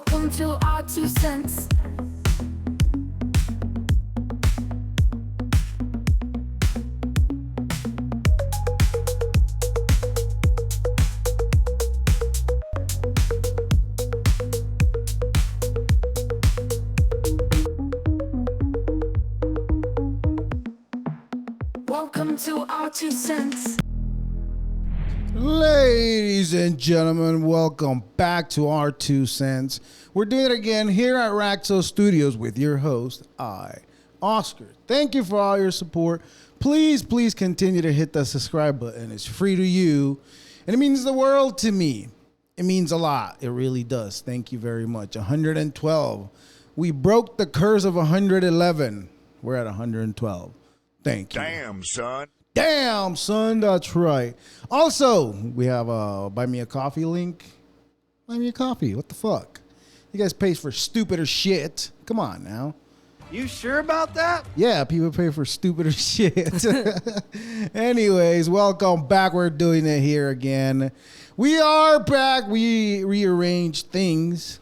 Welcome to our 2 cents. Welcome to our 2 cents. Ladies and gentlemen, welcome back to our 2 cents. We're doing it again here at Raxo Studios with your host, Oscar. Thank you for all your support. Please continue to hit the subscribe button. It's free to you, and it means the world to me. It means a lot. It really does. Thank you very much. 112. We broke the curse of 111. We're at 112. Thank you. Damn, son, that's right. Also, we have a Buy Me a Coffee link. Buy me a coffee. What the fuck? You guys pay for stupider shit. Come on now. You sure about that? Yeah, people pay for stupider shit. Anyways, welcome back. We're doing it here again. We are back. We rearranged things.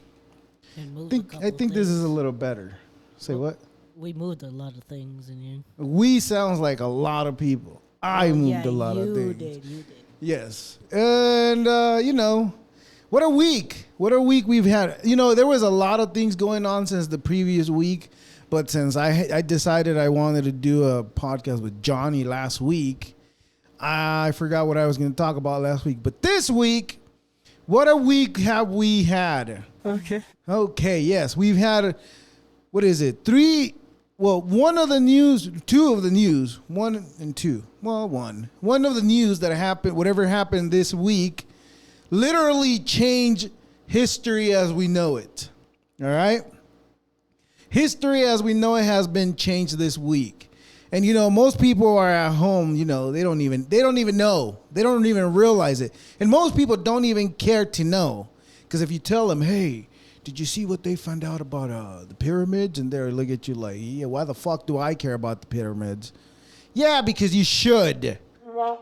I think this is a little better. Say what? We moved a lot of things in here. We sounds like a lot of people. I moved a lot of things. You did. Yes. And, what a week. What a week we've had. There was a lot of things going on since the previous week. But since I decided I wanted to do a podcast with Johnny last week, I forgot what I was going to talk about last week. But this week, what a week have we had? Okay, yes. We've had, what is it? One of the news, two of the news, one and two. Well, one. One of the news that happened, whatever happened this week, literally changed history as we know it. All right? History as we know it has been changed this week. And, most people are at home, they don't even know. They don't even realize it. And most people don't even care to know. Because if you tell them, hey, did you see what they found out about the pyramids? And they'll look at you like, yeah, why the fuck do I care about the pyramids? Yeah, because you should. No,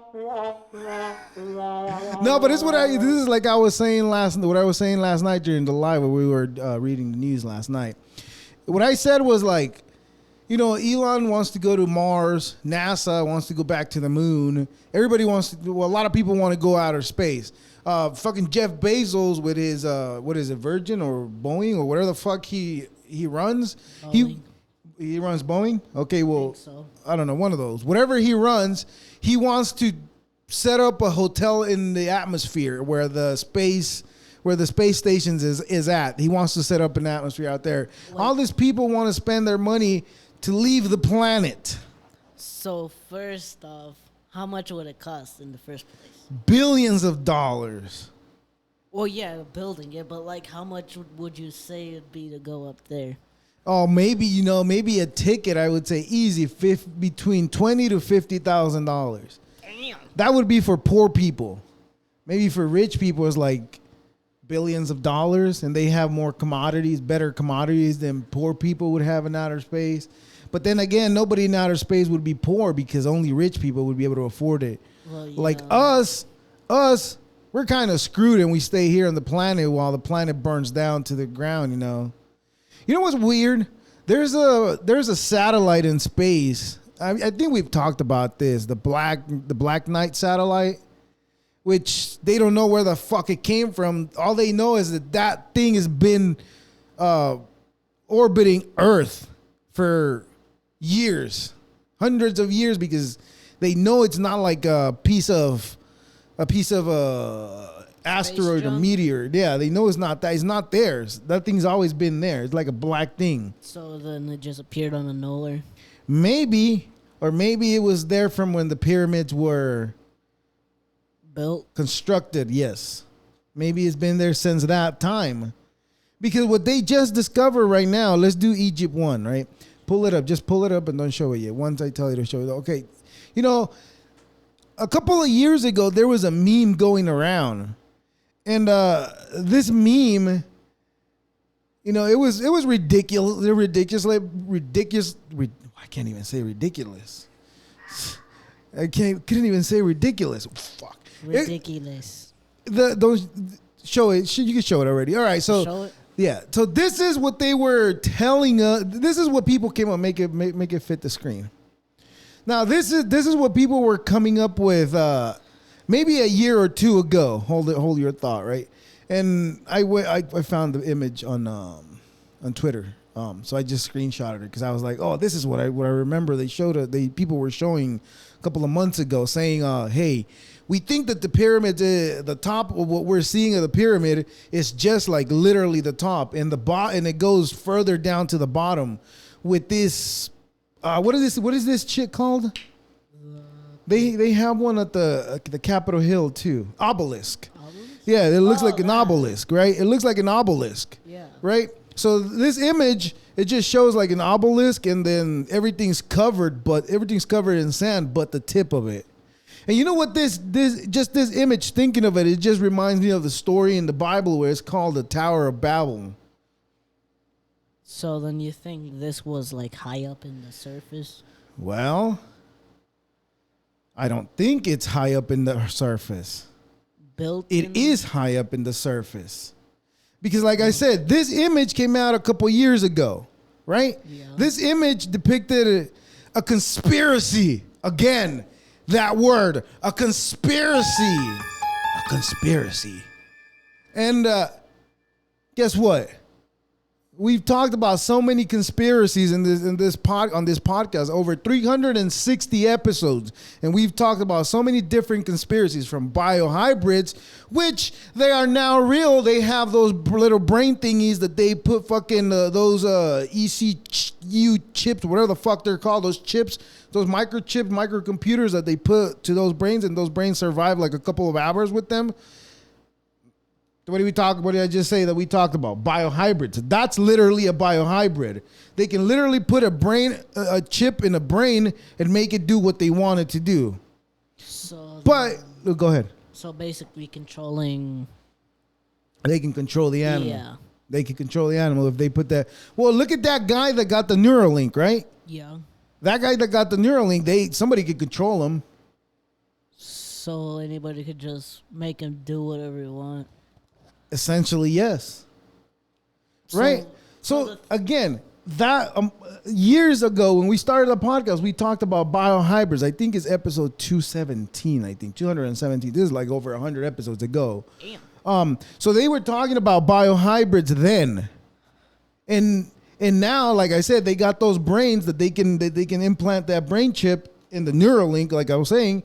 but this is like I was saying last night during the live when we were reading the news last night. What I said was like, Elon wants to go to Mars. NASA wants to go back to the moon. Everybody wants to. Well, a lot of people want to go outer space. Fucking Jeff Bezos with his what is it, Virgin or Boeing or whatever the fuck he runs. Boeing. He runs Boeing. Okay, well, So. I don't know, one of those. Whatever he runs, he wants to set up a hotel in the atmosphere where the space stations is at. He wants to set up an atmosphere out there. Wait. All these people want to spend their money to leave the planet. So first off, how much would it cost in the first place? Billions of dollars. Well, yeah, building it, but like how much would you say it'd be to go up there? Oh, maybe a ticket, I would say easy, between $20,000 to $50,000. Damn. That would be for poor people. Maybe for rich people, it's like billions of dollars, and they have more commodities, better commodities than poor people would have in outer space. But then again, nobody in outer space would be poor because only rich people would be able to afford it. Well, yeah. Like us, we're kind of screwed, and we stay here on the planet while the planet burns down to the ground. You know what's weird? There's a satellite in space. I think we've talked about this. The Black Knight satellite, which they don't know where the fuck it came from. All they know is that thing has been orbiting Earth for years, hundreds of years, because they know it's not like a piece of asteroid or meteor. Yeah, they know it's not that. It's not theirs. That thing's always been there. It's like a black thing. So then it just appeared on the nowhere. Maybe, or maybe it was there from when the pyramids were Built. constructed. Yes, maybe it's been there since that time. Because what they just discovered right now. Let's do Egypt 1, right? Pull it up. Just pull it up and don't show it yet. Once I tell you to show it. Okay. A couple of years ago, there was a meme going around. And this meme, it was ridiculous. Ridiculous. I can't even say ridiculous. Couldn't even say ridiculous. Fuck. Ridiculous. Those show it. You can show it already. All right. So Show it. Yeah. So this is what they were telling us. This is what people came up make it fit the screen. Now this is what people were coming up with maybe a year or two ago. Hold your thought, right? And I found the image on Twitter. So I just screenshotted it because I was like, oh, this is what I remember. People were showing a couple of months ago saying, hey, we think that the pyramid, the top of what we're seeing of the pyramid is just like literally the top, and and it goes further down to the bottom with this. What is this chick called? They have one at the Capitol Hill too. Obelisk. Yeah, it looks like an obelisk, right? It looks like an obelisk. Yeah. Right? So this image, it just shows like an obelisk, and then everything's covered in sand but the tip of it. And you know what this image, thinking of it just reminds me of the story in the Bible where it's called the Tower of Babel. So then you think this was like high up in the surface? Well, I don't think it's high up in the surface. It is high up in the surface. Because like I said, this image came out a couple years ago, right? Yeah. This image depicted a conspiracy. Again, that word, a conspiracy. A conspiracy. And guess what? We've talked about so many conspiracies on this podcast, over 360 episodes, and we've talked about so many different conspiracies, from biohybrids, which they are now real. They have those little brain thingies that they put fucking those ECU chips, whatever the fuck they're called, those chips, those microcomputers that they put to those brains, and those brains survive like a couple of hours with them. What did I just say that we talked about? Biohybrids. That's literally a biohybrid. They can literally put a chip in a brain and make it do what they want it to do. Go ahead. So basically they can control the animal. Yeah. They can control the animal if they put that. Well, look at that guy that got the Neuralink, right? Yeah. That guy that got the Neuralink, somebody could control him. So anybody could just make him do whatever he wants. Essentially, yes. Right? So again, that years ago when we started the podcast, we talked about biohybrids. I think it's episode 217. 217. This is like over 100 episodes ago. Damn. So they were talking about biohybrids then, and now, like I said, they got those brains that they can implant that brain chip in the Neuralink, like I was saying.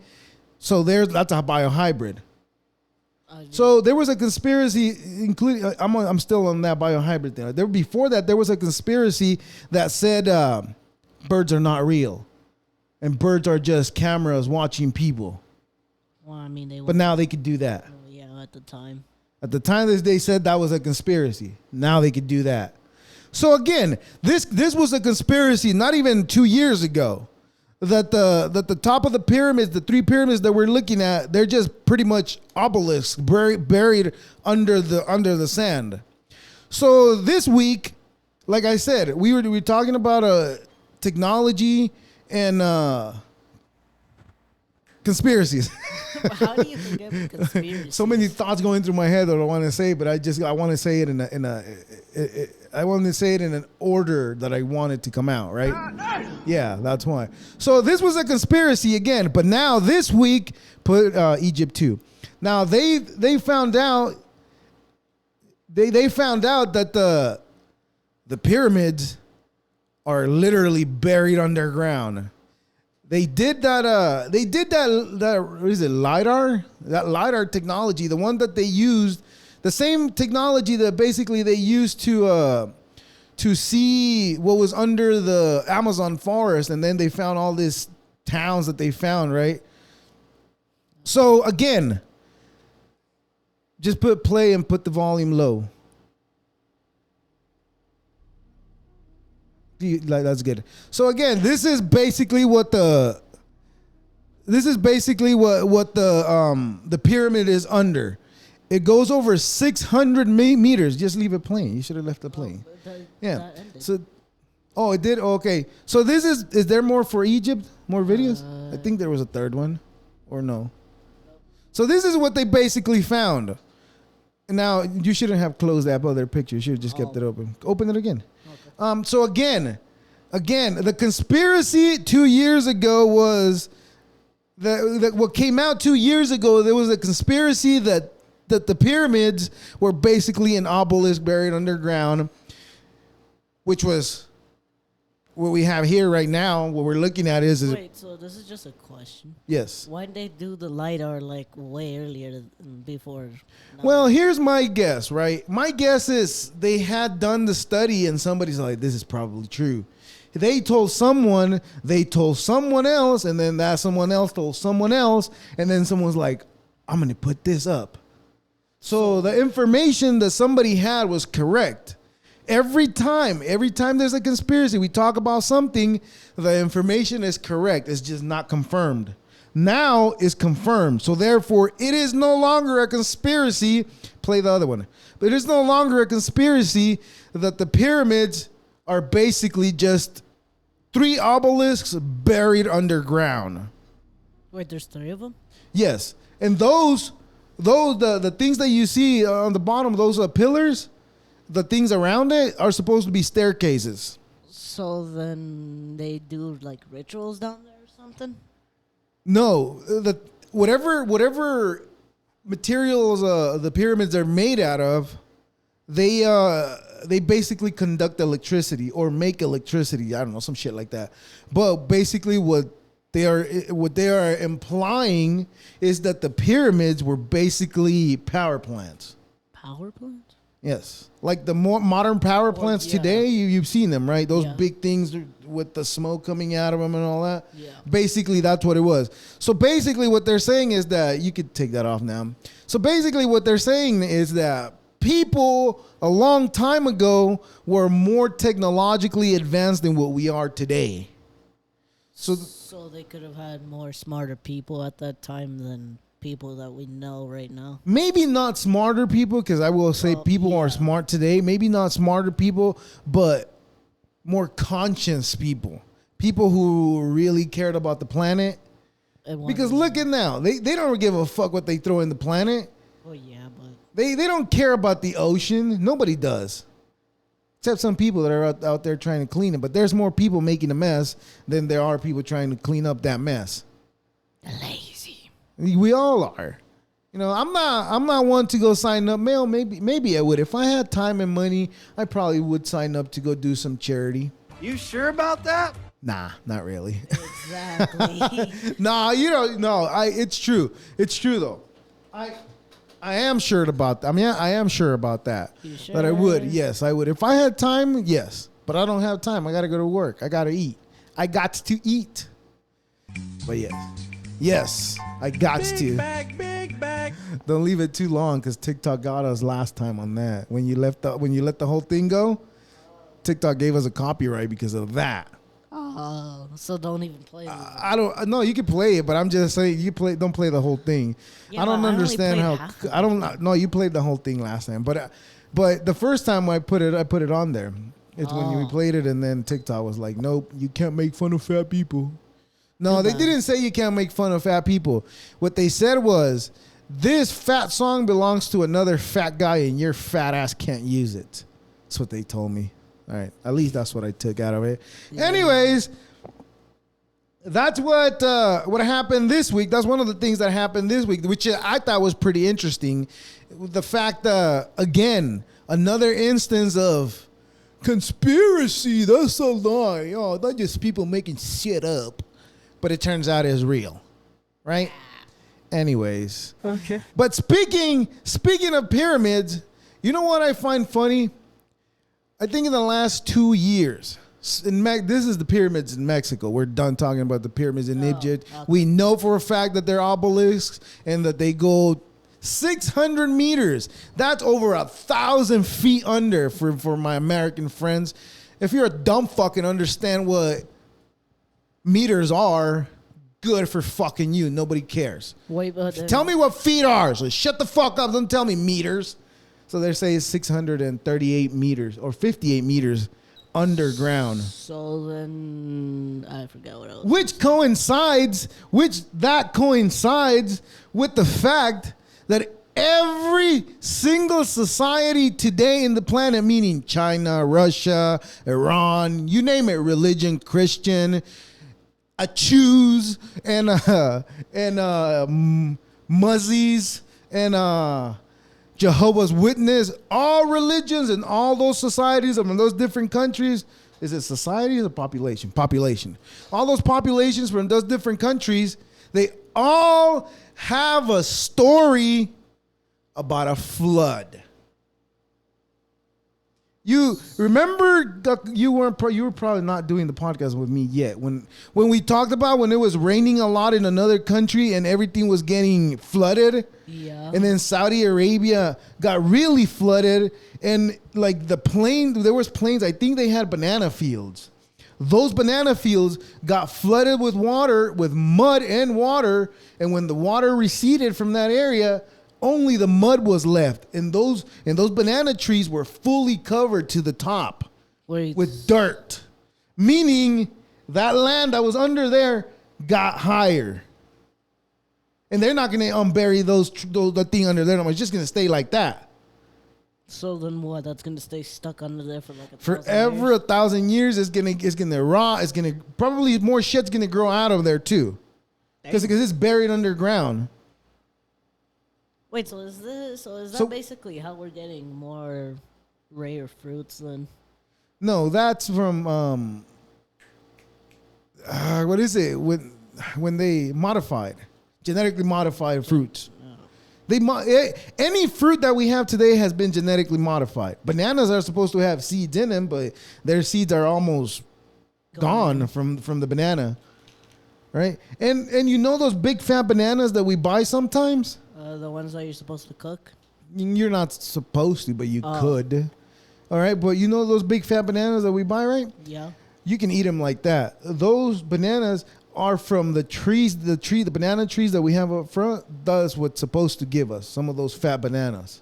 So that's a biohybrid. So there was a conspiracy, including I'm still on that biohybrid thing. Before that, there was a conspiracy that said birds are not real, and birds are just cameras watching people. Well, I mean, but now they could do that. Yeah, at the time. At the time, they said that was a conspiracy. Now they could do that. So again, this was a conspiracy not even 2 years ago. That the top of the pyramids, the three pyramids that we're looking at, they're just pretty much obelisks buried under the sand. So this week, like I said, we were talking about technology and conspiracies. How do you think of conspiracies? So many thoughts going through my head that I want to say, but I want to say it I want to say it in an order that I want it to come out, right? Yeah, that's why. So this was a conspiracy again, but now this week put Egypt too. Now they found out that the pyramids are literally buried underground. They did that. What is it? LiDAR. That LiDAR technology, the one that they used, the same technology that basically they used to see what was under the Amazon forest, and then they found all these towns that they found, right? So again, just put play and put the volume low. That's good. So again, this is basically what the pyramid is under. It goes over 600 meters. Just leave it playing. You should have left it playing. Yeah. So, it did. Okay. So this is there more for Egypt? More videos? I think there was a third one, or no. So this is what they basically found. Now, you shouldn't have closed that other picture. You should have just kept it open. Open it again. Okay. So again, the conspiracy 2 years ago was what came out 2 years ago. There was a conspiracy that the pyramids were basically an obelisk buried underground, which was what we have here right now. What we're looking at is wait. So this is just a question. Yes. Why did they do the LiDAR like way earlier before? Well, here's my guess, right? My guess is they had done the study and somebody's like, this is probably true. They told someone else, and then that someone else told someone else, and then someone's like, I'm going to put this up. So the information that somebody had was correct. Every time there's a conspiracy, we talk about something, the information is correct. It's just not confirmed. Now it's confirmed. So therefore, it is no longer a conspiracy. Play the other one. But it is no longer a conspiracy that the pyramids are basically just 3 obelisks buried underground. Wait, there's 3 of them? Yes. And those the things that you see on the bottom, those are pillars. The things around it are supposed to be staircases. So then they do like rituals down there or something? No, whatever materials the pyramids are made out of, they basically conduct electricity or make electricity. I don't know, some shit like that. But basically, what they are implying is that the pyramids were basically power plants. Power plants? Yes, like the more modern power plants today, you've seen them, right? Those big things with the smoke coming out of them and all that. Yeah. Basically, that's what it was. So basically, what they're saying is that you could take that off now. So basically, what they're saying is that people a long time ago were more technologically advanced than what we are today. So they could have had more smarter people at that time than people that we know right now. Maybe not smarter people, because I will say people are smart today. Maybe not smarter people, but more conscious people. People who really cared about the planet. Because look at now. They don't give a fuck what they throw in the planet. Oh, yeah, but... They don't care about the ocean. Nobody does. Except some people that are out there trying to clean it. But there's more people making a mess than there are people trying to clean up that mess. Lazy. We all are. You know, I'm not one to go sign up. Maybe I would. If I had time and money, I probably would sign up to go do some charity. You sure about that? Nah, not really. Exactly. Nah, you know, no. It's true. It's true though. I am sure about that. I mean, I am sure about that. You sure? But I would. Yes, I would. If I had time, yes. But I don't have time. I got to go to work. I got to eat. I got to eat. But yes. Yes, I got to. Big bag. Don't leave it too long, because TikTok got us last time on that. When you let the whole thing go, TikTok gave us a copyright because of that. Oh, so don't even play it. I don't. No, you can play it, but I'm just saying don't play the whole thing. Yeah, I don't understand how. I don't. No, you played the whole thing last time, but the first time I put it on there. It's when we played it, and then TikTok was like, nope, you can't make fun of fat people. No, they didn't say you can't make fun of fat people. What they said was, this fat song belongs to another fat guy and your fat ass can't use it. That's what they told me. All right. At least that's what I took out of it. Yeah. Anyways, that's what happened this week. That's one of the things that happened this week, which I thought was pretty interesting. The fact, again, another instance of conspiracy. That's a lie. Oh, that's just people making shit up. But it turns out it's real, right? Anyways. Okay. But speaking of pyramids, you know what I find funny? I think in the last 2 years, this is the pyramids in Mexico. We're done talking about the pyramids in Egypt. Okay. We know for a fact that they're obelisks and that they go 600 meters. That's over 1,000 feet under for my American friends. If you're a dumb fuck and understand what meters are, good for fucking you. Nobody cares. Wait, but tell me what feet are. So shut the fuck up. Don't tell me meters. So they're saying 638 meters or 58 meters underground. So then I forgot what else. Which coincides with the fact that every single society today in the planet, meaning China, Russia, Iran, you name it, religion, Christian, Jews, and Muzzies, and Jehovah's Witness, all religions and all those societies from those different countries. Is it societies or population? Population. All those populations from those different countries, they all have a story about a flood. You remember you were probably not doing the podcast with me yet when we talked about when it was raining a lot in another country and everything was getting flooded. Yeah. And then Saudi Arabia got really flooded, and like there was plains, I think they had banana fields. Those banana fields got flooded with water, with mud and water, and when the water receded from that area, only the mud was left, and those banana trees were fully covered to the top with dirt, meaning that land that was under there got higher. And they're not going to unbury the thing under there. It's just going to stay like that. So then what? That's going to stay stuck under there for like Forever, 1,000 years. It's going to rot. It's going to probably more shit's going to grow out of there too, because it's buried underground. Wait, so is that basically how we're getting more rare fruits then? No, that's from what is it when they genetically modified fruits. Any fruit that we have today has been genetically modified. Bananas are supposed to have seeds in them, but their seeds are almost gone from the banana, right? And you know those big fat bananas that we buy sometimes? The ones that you're supposed to cook? You're not supposed to, but you could. All right, but you know those big fat bananas that we buy, right? Yeah. You can eat them like that. Those bananas are from the banana trees that we have up front. That's what's supposed to give us some of those fat bananas.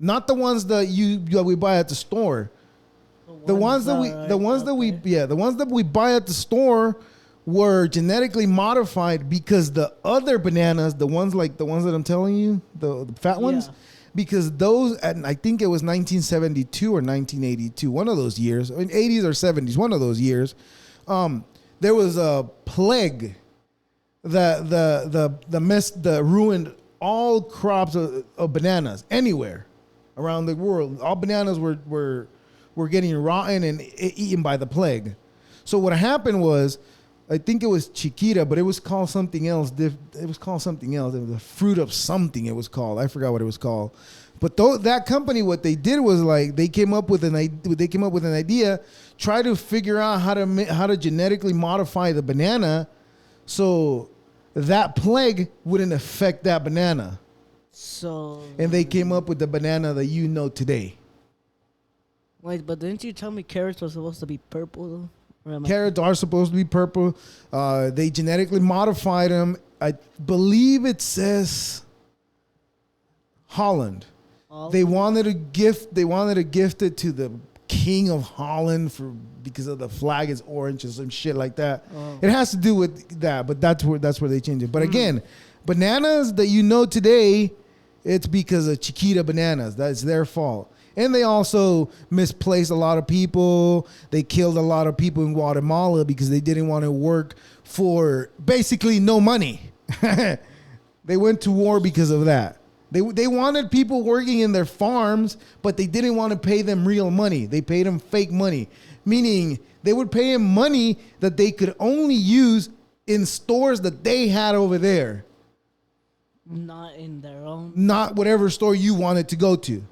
Not the ones that we buy at the store. The ones that we buy at the store were genetically modified because the other bananas, the ones that I'm telling you, the fat ones, because those, and I think it was 1972 or 1982, one of those years, in 80s or 70s, one of those years, there was a plague that ruined all crops of bananas anywhere around the world. All bananas were getting rotten and eaten by the plague. So what happened was, I think it was Chiquita, but it was called something else. It was called something else. It was a fruit of something. It was called. I forgot what it was called. But that company, what they did was like they came up with an idea, try to figure out how to genetically modify the banana, so that plague wouldn't affect that banana. And they came up with the banana that you know today. Wait, but didn't you tell me carrots were supposed to be purple though? Carrots are supposed to be purple. They genetically modified them. I believe it says Holland. They wanted to gift it to the King of Holland because of the flag is orange or some shit like that. It has to do with that, but that's where they changed it. But again, bananas that you know today, it's because of Chiquita bananas. That's their fault. And they also misplaced a lot of people. They killed a lot of people in Guatemala because they didn't want to work for basically no money. They went to war because of that. They wanted people working in their farms, but they didn't want to pay them real money. They paid them fake money, meaning they would pay them money that they could only use in stores that they had over there. Not in their own? Not whatever store you wanted to go to.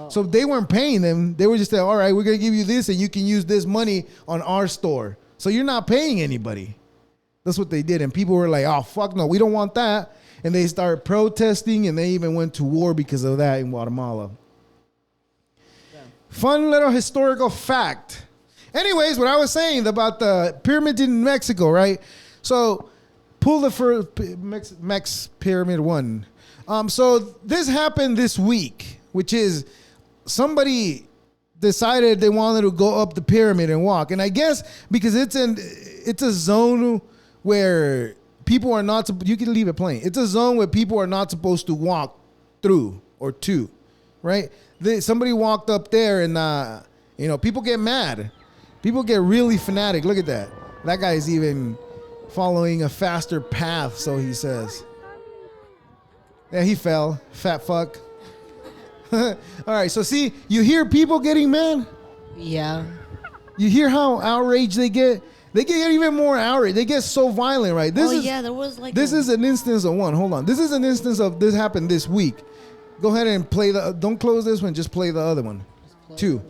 So they weren't paying them. They were just saying, all right, we're going to give you this and you can use this money on our store. So you're not paying anybody. That's what they did. And people were like, oh, fuck no, we don't want that. And they started protesting and they even went to war because of that in Guatemala. Yeah. Fun little historical fact. Anyways, what I was saying about the pyramids in Mexico, right? So pull the first Mex Pyramid 1. So this happened this week, which is somebody decided they wanted to go up the pyramid and walk. And I guess because it's a zone where people are not, you can leave it playing. It's a zone where people are not supposed to walk through or to, right? Somebody walked up there and, people get mad. People get really fanatic. Look at that. That guy's even following a faster path, so he says. Yeah, he fell. Fat fuck. All right, so see, you hear people getting mad? Yeah. You hear how outraged they get? They get even more outraged. They get so violent, right? There was like this is an instance of one. Hold on. This is an instance of this happened this week. Go ahead and play don't close this one, just play the other one. 2.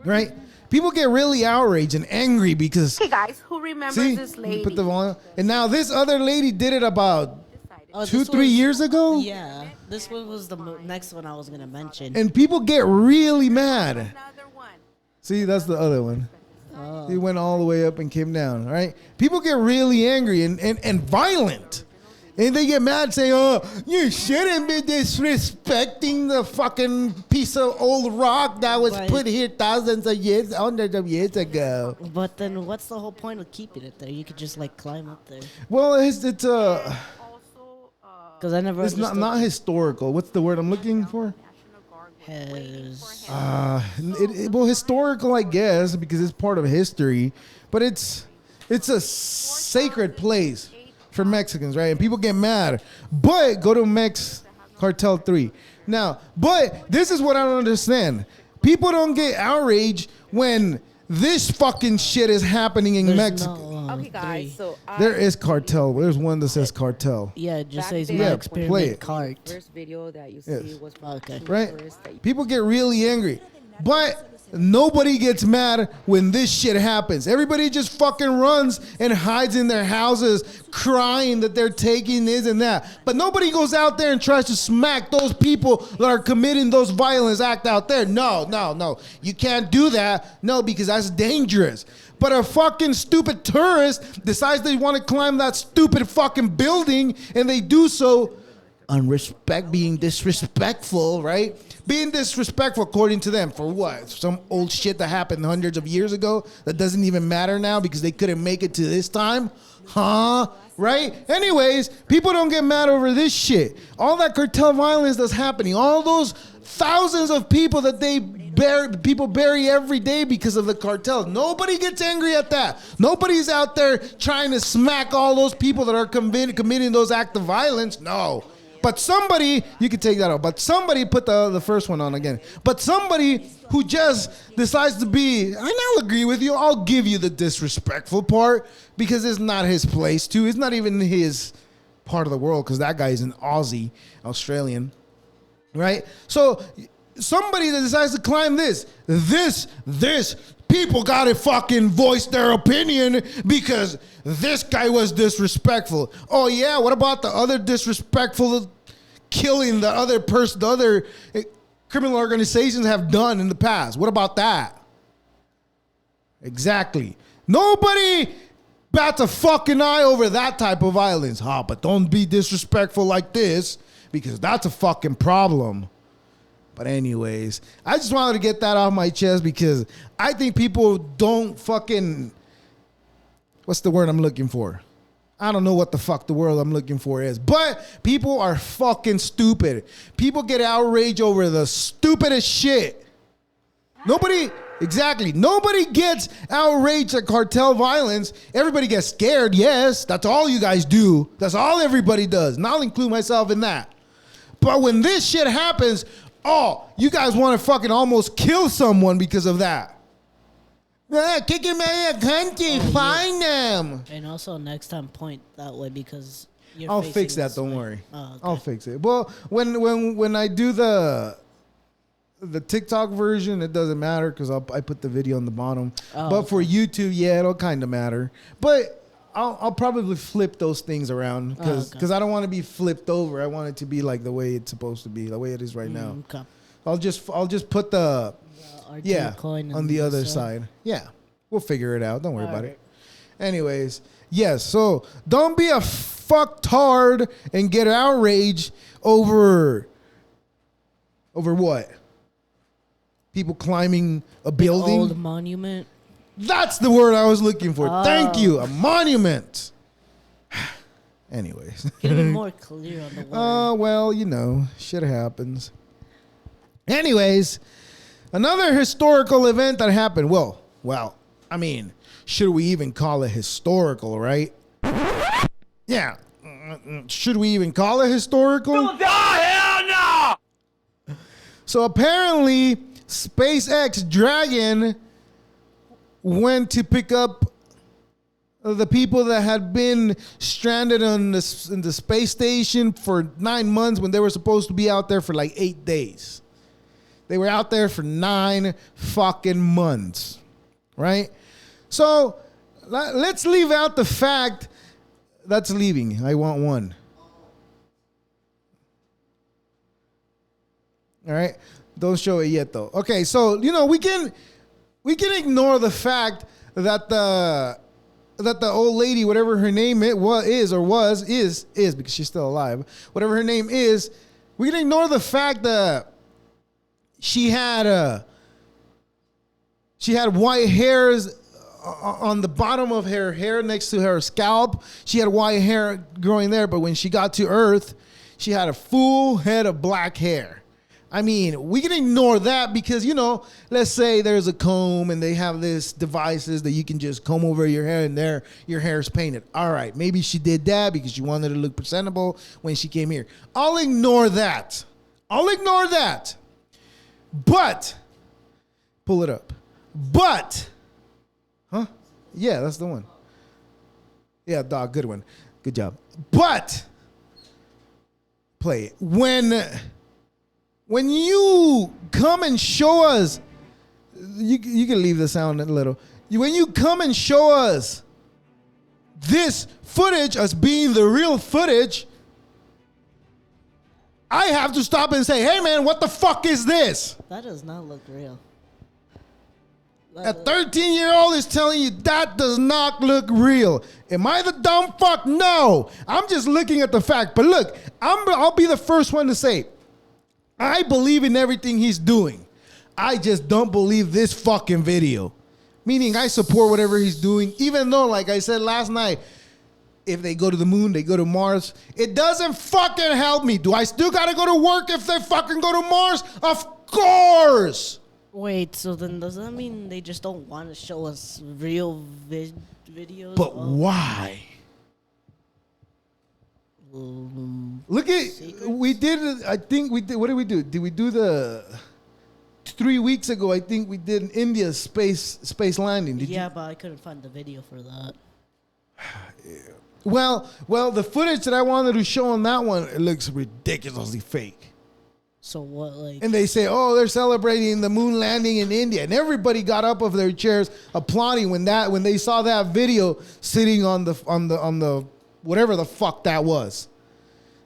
Right? People get really outraged and angry because Hey guys, who remembers this lady? Put the volume. And now this other lady did it about 2-3 years ago. Yeah. This one was the next one I was going to mention. And people get really mad. Another one. See, that's the other one. He went all the way up and came down, right? People get really angry and violent. And they get mad saying, oh, you shouldn't be disrespecting the fucking piece of old rock that was put here hundreds of years ago. But then what's the whole point of keeping it there? You could just like climb up there. Well, it's Also, Because I never it's not historical. What's the word I'm looking for? Well, historical, I guess, because it's part of history, but it's a sacred place for Mexicans, right? And people get mad, but go to Cartel 3 now. But this is what I don't understand: people don't get outraged when this fucking shit is happening in Mexico. okay, guys. So There is cartel. There's one that says cartel. Yeah, it just Back says then- my Yeah, experiment play it. cart. first video that you Yes. see was Okay. Right? People get really angry. But nobody gets mad when this shit happens. Everybody just fucking runs and hides in their houses crying that they're taking this and that. But nobody goes out there and tries to smack those people that are committing those violence act out there. No. You can't do that. No, because that's dangerous. But a fucking stupid tourist decides they want to climb that stupid fucking building and they do so being disrespectful, right? Being disrespectful according to them for what? Some old shit that happened hundreds of years ago that doesn't even matter now because they couldn't make it to this time? Huh? Right? Anyways, people don't get mad over this shit. All that cartel violence that's happening, all those thousands of people that people bury every day because of the cartel. Nobody gets angry at that. Nobody's out there trying to smack all those people that are committing those acts of violence. No. But somebody, you can take that out, but somebody put the first one on again. But somebody who just decides to be, and I'll agree with you, I'll give you the disrespectful part because it's not his place to. It's not even his part of the world because that guy is an Australian, right? So somebody that decides to climb this, people gotta fucking voice their opinion because this guy was disrespectful. Oh yeah, what about the other disrespectful killing the other person, the other criminal organizations have done in the past? What about that? Exactly. Nobody bats a fucking eye over that type of violence. But don't be disrespectful like this because that's a fucking problem. But anyways, I just wanted to get that off my chest because I think people don't fucking, what's the word I'm looking for? I don't know what the fuck the word I'm looking for is, but people are fucking stupid. People get outraged over the stupidest shit. Nobody gets outraged at cartel violence. Everybody gets scared, yes. That's all you guys do. That's all everybody does. And I'll include myself in that. But when this shit happens, you guys want to fucking almost kill someone because of that. Kick him out of the country. Find them. And also next time point that way because you're I'll facing fix that. this Don't way. worry. Oh, okay. I'll fix it. Well, when I do the TikTok version, it doesn't matter because I put the video on the bottom. But for YouTube, yeah, it'll kind of matter. But I'll probably flip those things around because I don't want to be flipped over. I want it to be like the way it's supposed to be, the way it is right now. Okay. I'll just put the coin on the other side. Yeah, we'll figure it out. Don't worry about it. Anyways, yes. So don't be a fucktard and get outraged over what? People climbing a building. Old monument. That's the word I was looking for. Thank you. A monument. Anyways. Can you be more clear on the word? Well, you know, shit happens. Anyways, another historical event that happened. Well, I mean, should we even call it historical, right? Yeah. Should we even call it historical? Oh, hell no! So apparently, SpaceX Dragon went to pick up the people that had been stranded in the space station for 9 months when they were supposed to be out there for like 8 days. They were out there for 9 fucking months, right? So let's leave out the fact that's leaving. I want one. All right, don't show it yet though. Okay, so you know we can ignore the fact that the old lady, whatever her name is because she's still alive. Whatever her name is, we can ignore the fact that she had white hairs on the bottom of her hair next to her scalp. She had white hair growing there, but when she got to Earth, she had a full head of black hair. I mean, we can ignore that because, you know, let's say there's a comb and they have this devices that you can just comb over your hair and there your hair is painted. All right, maybe she did that because she wanted to look presentable when she came here. I'll ignore that. But, pull it up. But, yeah, that's the one. Yeah, dog, good one. Good job. But, play it. When you come and show us, you can leave the sound a little. When you come and show us this footage as being the real footage, I have to stop and say, hey man, what the fuck is this? That does not look real. A 13-year-old is telling you that does not look real. Am I the dumb fuck? No. I'm just looking at the fact. But look, I'll be the first one to say, I believe in everything he's doing. I just don't believe this fucking video. Meaning I support whatever he's doing, even though, like I said last night, if they go to the moon, they go to Mars, it doesn't fucking help me. Do I still gotta go to work if they fucking go to Mars? Of course. Wait, so then does that mean they just don't want to show us real videos? But why? Look at, we did, I think we did, what did we do? Did we do 3 weeks ago, I think we did an India space landing. Did yeah, but I couldn't find the video for that. Well, the footage that I wanted to show on that one, it looks ridiculously fake. So what, like? And they say, oh, they're celebrating the moon landing in India, and everybody got up of their chairs applauding when they saw that video sitting on the whatever the fuck that was.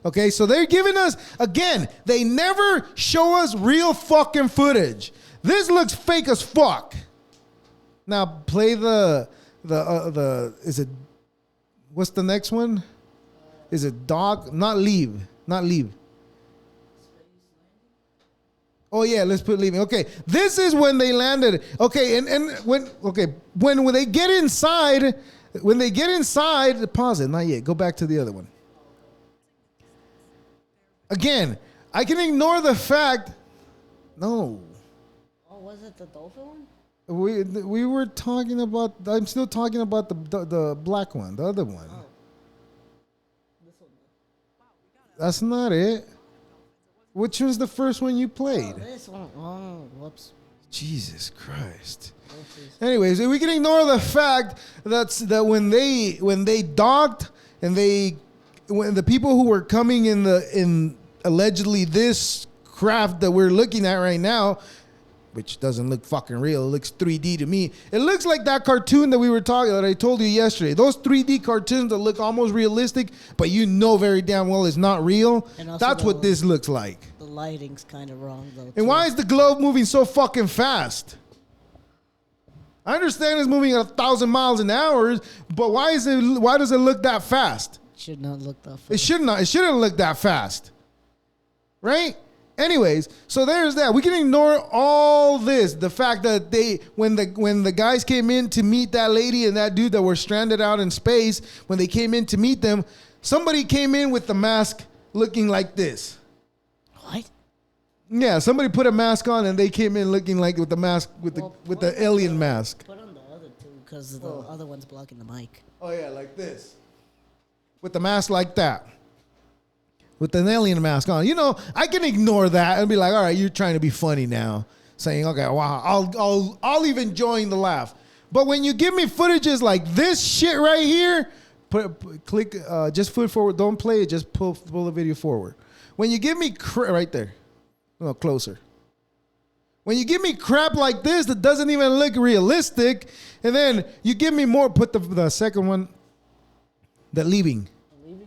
Okay, so they're giving us, again, they never show us real fucking footage. This looks fake as fuck. Now play the is it, what's the next one? Is it dog? Not leave. Oh yeah, let's put leaving. Okay, this is when they landed. Okay, and when they get inside, pause it, not yet. Go back to the other one. Again, I can ignore the fact. No. Oh, was it the dolphin one? We were talking about. I'm still talking about the black one, the other one. Oh. This one. That's not it. Which was the first one you played? Oh, this one. Oh, whoops. Jesus Christ. Oopsies. Anyways, we can ignore the fact that when they docked and when the people who were coming in allegedly this craft that we're looking at right now, which doesn't look fucking real, it looks 3D to me. It looks like that cartoon that I told you yesterday. Those 3D cartoons that look almost realistic, but you know very damn well it's not real. That's what this looks like. The lighting's kind of wrong though. And why is the globe moving so fucking fast? I understand it's moving at 1,000 miles an hour, but why does it look that fast? It should not look that fast. It shouldn't look that fast. Right? Anyways, so there's that. We can ignore all this. The fact that when the guys came in to meet that lady and that dude that were stranded out in space, when they came in to meet them, somebody came in with the mask looking like this. What? Yeah, somebody put a mask on and they came in looking like with the mask with the alien mask. Put on the other two because the other one's blocking the mic. Oh yeah, like this. With the mask like that. With an alien mask on. You know, I can ignore that and be like, all right, you're trying to be funny now. Saying, okay, wow, I'll even join the laugh. But when you give me footages like this shit right here, click, just foot forward. Don't play it. Just pull the video forward. When you give me right there, no, closer. When you give me crap like this that doesn't even look realistic, and then you give me more, put the second one, the leaving.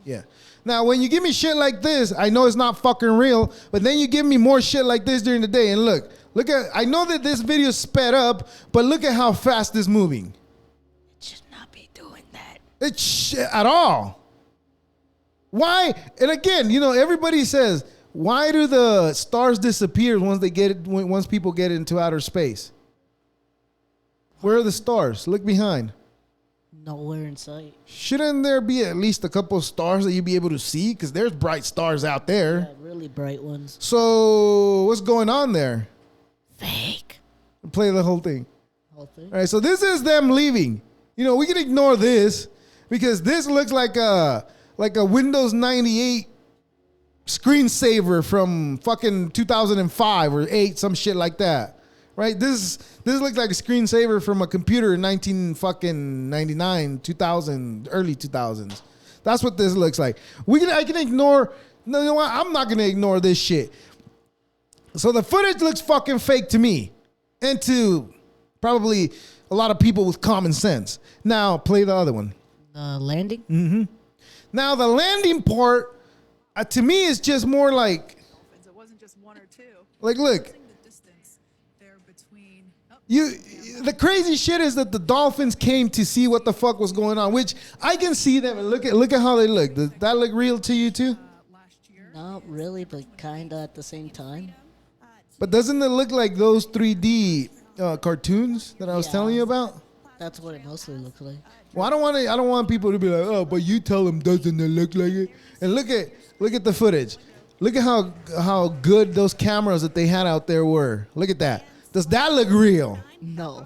Yeah. Now, when you give me shit like this, I know it's not fucking real, but then you give me more shit like this during the day, and look at, I know that this video is sped up, but look at how fast it's moving. It should not be doing that. It's shit at all. Why? And again, you know, everybody says, why do the stars disappear once people get into outer space? Where are the stars? Look behind. Nowhere in sight. Shouldn't there be at least a couple of stars that you'd be able to see? Because there's bright stars out there. Yeah, really bright ones. So what's going on there? Fake. Play the whole thing. Whole thing. All right, so this is them leaving. You know, we can ignore this because this looks like a Windows 98 screensaver from fucking 2005 or 8, some shit like that. Right? This looks like a screensaver from a computer in 1999, 2000, early 2000s. That's what this looks like. I can ignore. No, you know what? I'm not gonna ignore this shit. So the footage looks fucking fake to me, and to probably a lot of people with common sense. Now play the other one. Landing. Mm-hmm. Now the landing part, to me, is just more like. It wasn't just one or two. Like, look. The crazy shit is that the dolphins came to see what the fuck was going on, which I can see them and look at how they look. Does that look real to you too? Not really, but kinda at the same time. But doesn't it look like those 3D cartoons that I was telling you about? That's what it mostly looks like. Well, I don't want people to be like, oh, but you tell them doesn't it look like it? And look at the footage. Look at how good those cameras that they had out there were. Look at that. Does that look real? No.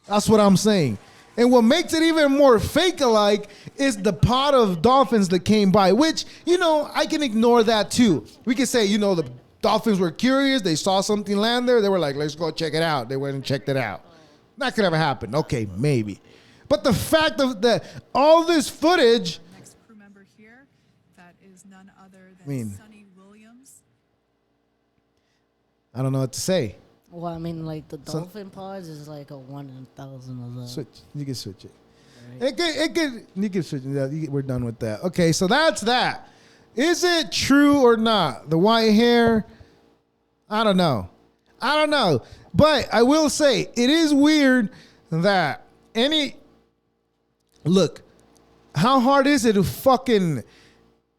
That's what I'm saying. And what makes it even more fake-alike is the pod of dolphins that came by, which, you know, I can ignore that too. We can say, you know, the dolphins were curious. They saw something land there. They were like, let's go check it out. They went and checked it out. That could ever happen. Okay, maybe. But the fact of that, all this footage. Next crew member here, that is none other than Sonny Williams. I don't know what to say. Well, I mean, like the dolphin pods is like a 1 in 1,000 of them. Switch. You can switch it. Right. You can switch it. We're done with that. Okay, so that's that. Is it true or not? The white hair? I don't know. But I will say, it is weird that look, how hard is it to fucking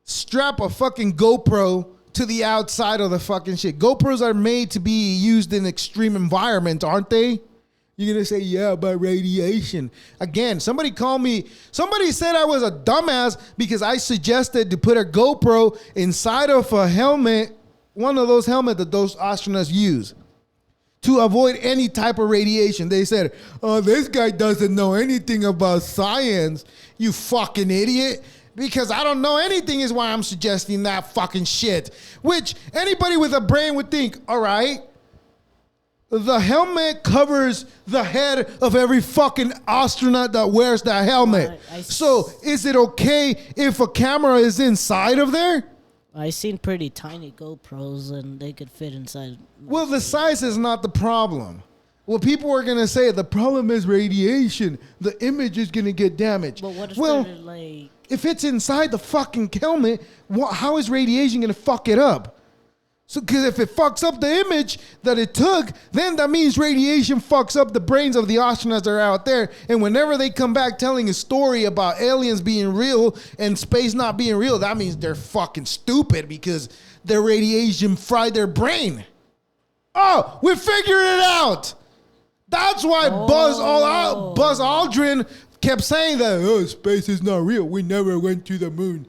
strap a fucking GoPro to the outside of the fucking shit? GoPros are made to be used in extreme environments, aren't they? You're going to say, yeah, about radiation. Again, somebody said I was a dumbass because I suggested to put a GoPro inside of a helmet, one of those helmets that those astronauts use to avoid any type of radiation. They said, oh, this guy doesn't know anything about science, you fucking idiot. Because I don't know anything is why I'm suggesting that fucking shit. Which anybody with a brain would think, all right, the helmet covers the head of every fucking astronaut that wears that helmet. So is it okay if a camera is inside of there? I seen pretty tiny GoPros and they could fit inside. Well, the size is not the problem. Well, people are going to say the problem is radiation. The image is going to get damaged. But what if they're like... If it's inside the fucking helmet, how is radiation going to fuck it up? So, because if it fucks up the image that it took, then that means radiation fucks up the brains of the astronauts that are out there. And whenever they come back telling a story about aliens being real and space not being real, that means they're fucking stupid because their radiation fried their brain. Oh, we figured it out. That's why Buzz Aldrin kept saying that, oh, space is not real. We never went to the moon.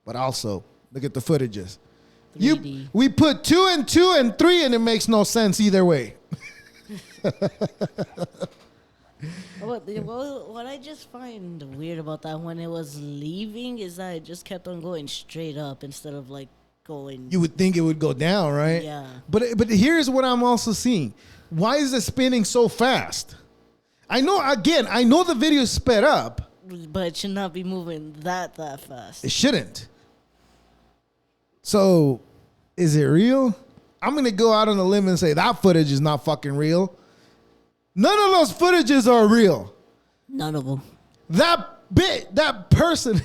But also, look at the footages. 3D. We put 2 and 2 and 3, and it makes no sense either way. What I just find weird about that when it was leaving is that it just kept on going straight up instead of like going. You would think it would go down, right? Yeah. But here's what I'm also seeing. Why is it spinning so fast? I know the video is sped up. But it should not be moving that fast. It shouldn't. So, is it real? I'm going to go out on a limb and say that footage is not fucking real. None of those footages are real. None of them. That person,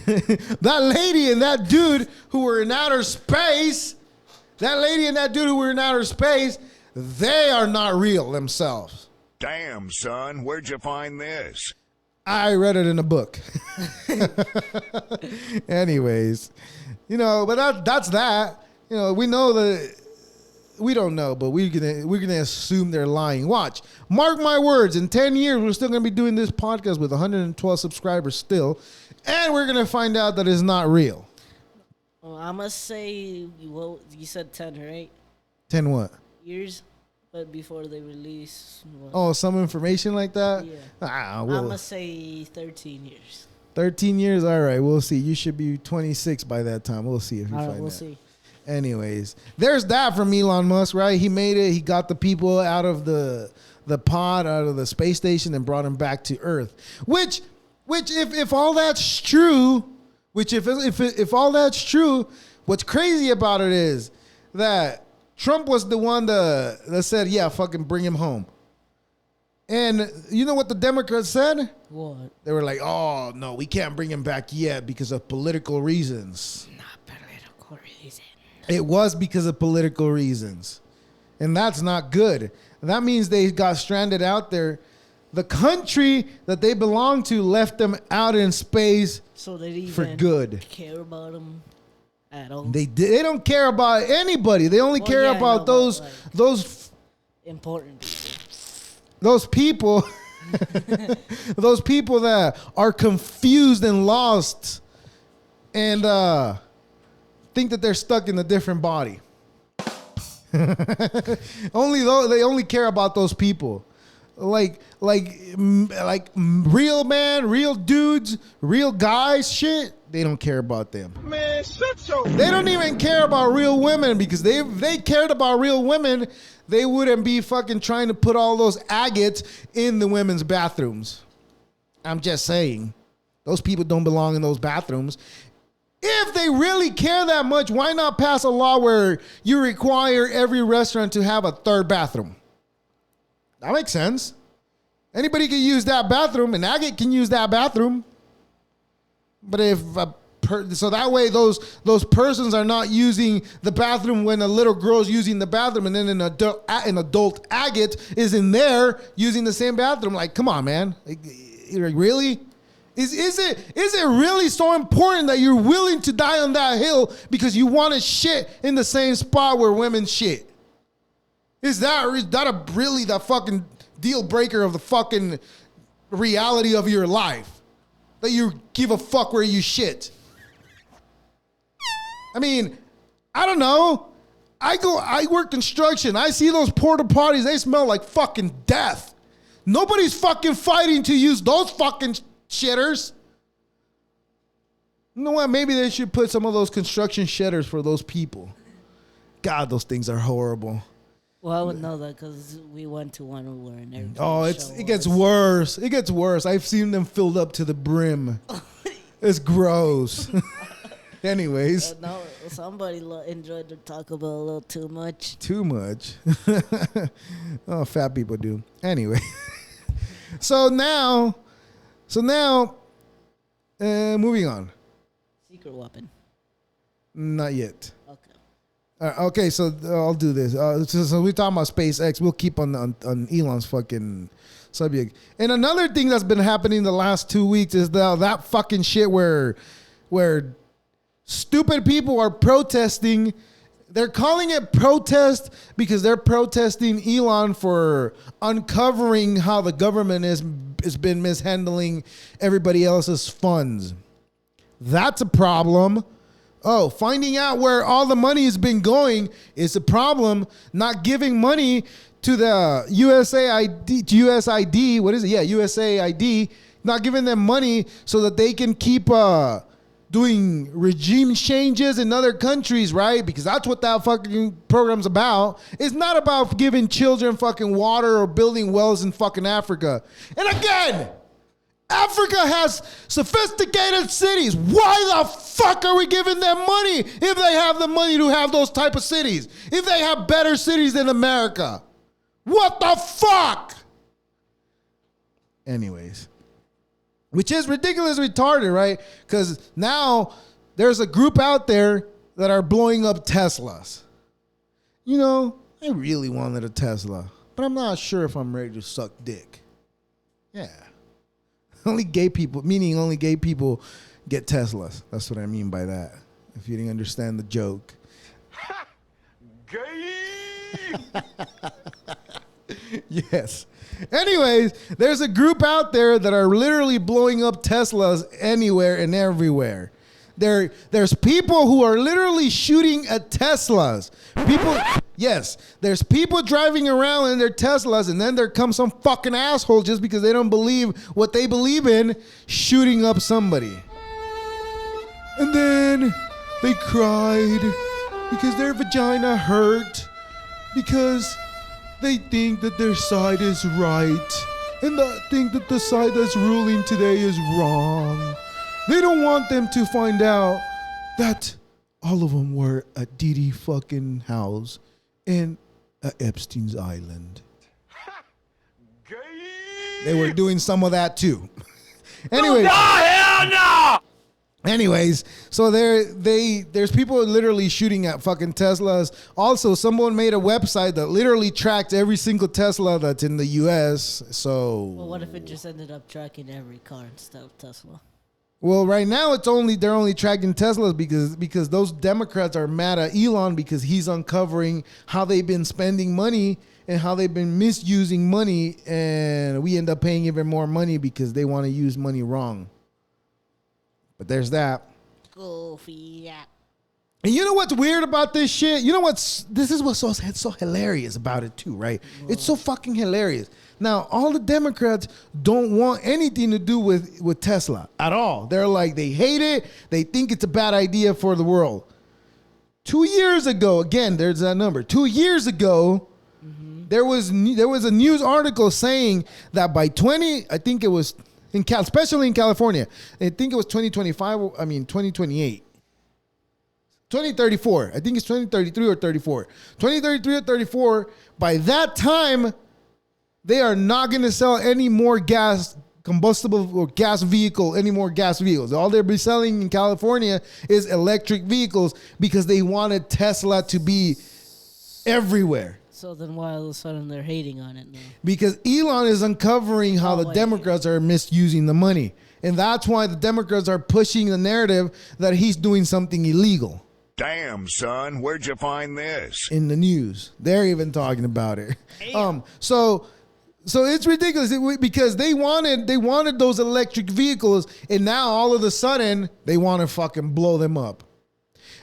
that lady and that dude who were in outer space, they are not real themselves. Damn, son, where'd you find this? I read it in a book. Anyways, but that's that. We know that. We don't know, but we're gonna assume they're lying. Watch. Mark my words. In 10 years, we're still gonna be doing this podcast with 112 subscribers still, and we're gonna find out that it's not real. Well, I must say, you said 10, right? 10 what? Years, but before they release. Oh, some information like that? Yeah. I must say 13 years. 13 years? All right, we'll see. You should be 26 by that time. We'll see if you find we'll that. see. Anyways, there's that from Elon Musk, right? He made it. He got the people out of the pod, out of the space station, and brought them back to Earth. Which if all that's true, if all that's true, what's crazy about it is that Trump was the one that said, yeah, fucking bring him home. And you know what the Democrats said? What? They were like, oh, no, we can't bring him back yet because of political reasons. Not political reasons. It was because of political reasons. And that's not good. That means they got stranded out there. The country that they belong to left them out in space so they didn't for even good. Care about them at all. They don't care about anybody. They only care about those important. Those people those people that are confused and lost and think that they're stuck in a different body. They only care about those people. Like real man, real dudes, real guys shit, they don't care about them. Man, shut your... They don't even care about real women, because if they cared about real women, they wouldn't be fucking trying to put all those agates in the women's bathrooms. I'm just saying. Those people don't belong in those bathrooms. If they really care that much, why not pass a law where you require every restaurant to have a third bathroom? That makes sense. Anybody can use that bathroom. An agate can use that bathroom. But so that way those persons are not using the bathroom when a little girl's using the bathroom, and then an adult agate is in there using the same bathroom. Like, come on, man. Like, really? Is it really so important that you're willing to die on that hill because you want to shit in the same spot where women shit? Is that really the fucking deal breaker of the fucking reality of your life? That you give a fuck where you shit? I mean, I don't know. I work construction. I see those porta potties. They smell like fucking death. Nobody's fucking fighting to use those fucking shitters. You know what? Maybe they should put some of those construction shitters for those people. God, those things are horrible. Well, I would know that because we went to one where and everything. Oh, it gets worse. It gets worse. I've seen them filled up to the brim. It's gross. Anyways. No, somebody enjoyed to talk about a little too much. Too much. Oh, fat people do. Anyway. So now, moving on. Secret weapon. Not yet. Okay. Okay, so I'll do this. So we're talking about SpaceX. We'll keep on Elon's fucking subject. And another thing that's been happening the last 2 weeks is that fucking shit where stupid people are protesting. They're calling it protest because they're protesting Elon for uncovering how the government has been mishandling everybody else's funds. That's a problem. Oh, finding out where all the money has been going is a problem. Not giving money to the USAID, what is it? Yeah, USAID. Not giving them money so that they can keep doing regime changes in other countries, right? Because that's what that fucking program's about. It's not about giving children fucking water or building wells in fucking Africa. And again, Africa has sophisticated cities. Why the fuck are we giving them money if they have the money to have those type of cities? If they have better cities than America? What the fuck? Anyways. Which is ridiculous, retarded, right? Because now there's a group out there that are blowing up Teslas. You know, I really wanted a Tesla, but I'm not sure if I'm ready to suck dick. Yeah. Only gay people, meaning only gay people get Teslas. That's what I mean by that. If you didn't understand the joke. Gay! Yes. Anyways, there's a group out there that are literally blowing up Teslas anywhere and everywhere. There's people who are literally shooting at Teslas. Yes, there's people driving around in their Teslas, and then there comes some fucking asshole just because they don't believe what they believe in, shooting up somebody. And then they cried because their vagina hurt because they think that their side is right and they think that the side that's ruling today is wrong. They don't want them to find out that all of them were at Didi fucking house in Epstein's Island. Gay! They were doing some of that too. Anyway. Oh, hell no! Anyways, so there's people literally shooting at fucking Teslas. Also, someone made a website that literally tracks every single Tesla that's in the U.S. So, Well, what if it just ended up tracking every car instead of Tesla? well, right now they're only tracking Teslas because those Democrats are mad at Elon because he's uncovering how they've been spending money and how they've been misusing money, and we end up paying even more money because they want to use money wrong. But there's that. Goofy. Yeah. And you know what's weird about this shit? This is what's so hilarious about it too, right? Whoa. It's so fucking hilarious. Now, all the Democrats don't want anything to do with Tesla at all. They're like, they hate it. They think it's a bad idea for the world. 2 years ago, again, there's that number. 2 years ago, there was a news article saying that by especially in California, I think it was 2028. 2034. I think it's 2033 or 34. 2033 or 34. By that time, they are not going to sell any more combustible or gas vehicles. All they'll be selling in California is electric vehicles because they wanted Tesla to be everywhere. So then why all of a sudden they're hating on it now? Because Elon is uncovering how the Democrats are misusing the money. And that's why the Democrats are pushing the narrative that he's doing something illegal. Damn, son, where'd you find this? In the news. They're even talking about it. So it's ridiculous because they wanted those electric vehicles, and now all of a sudden they want to fucking blow them up.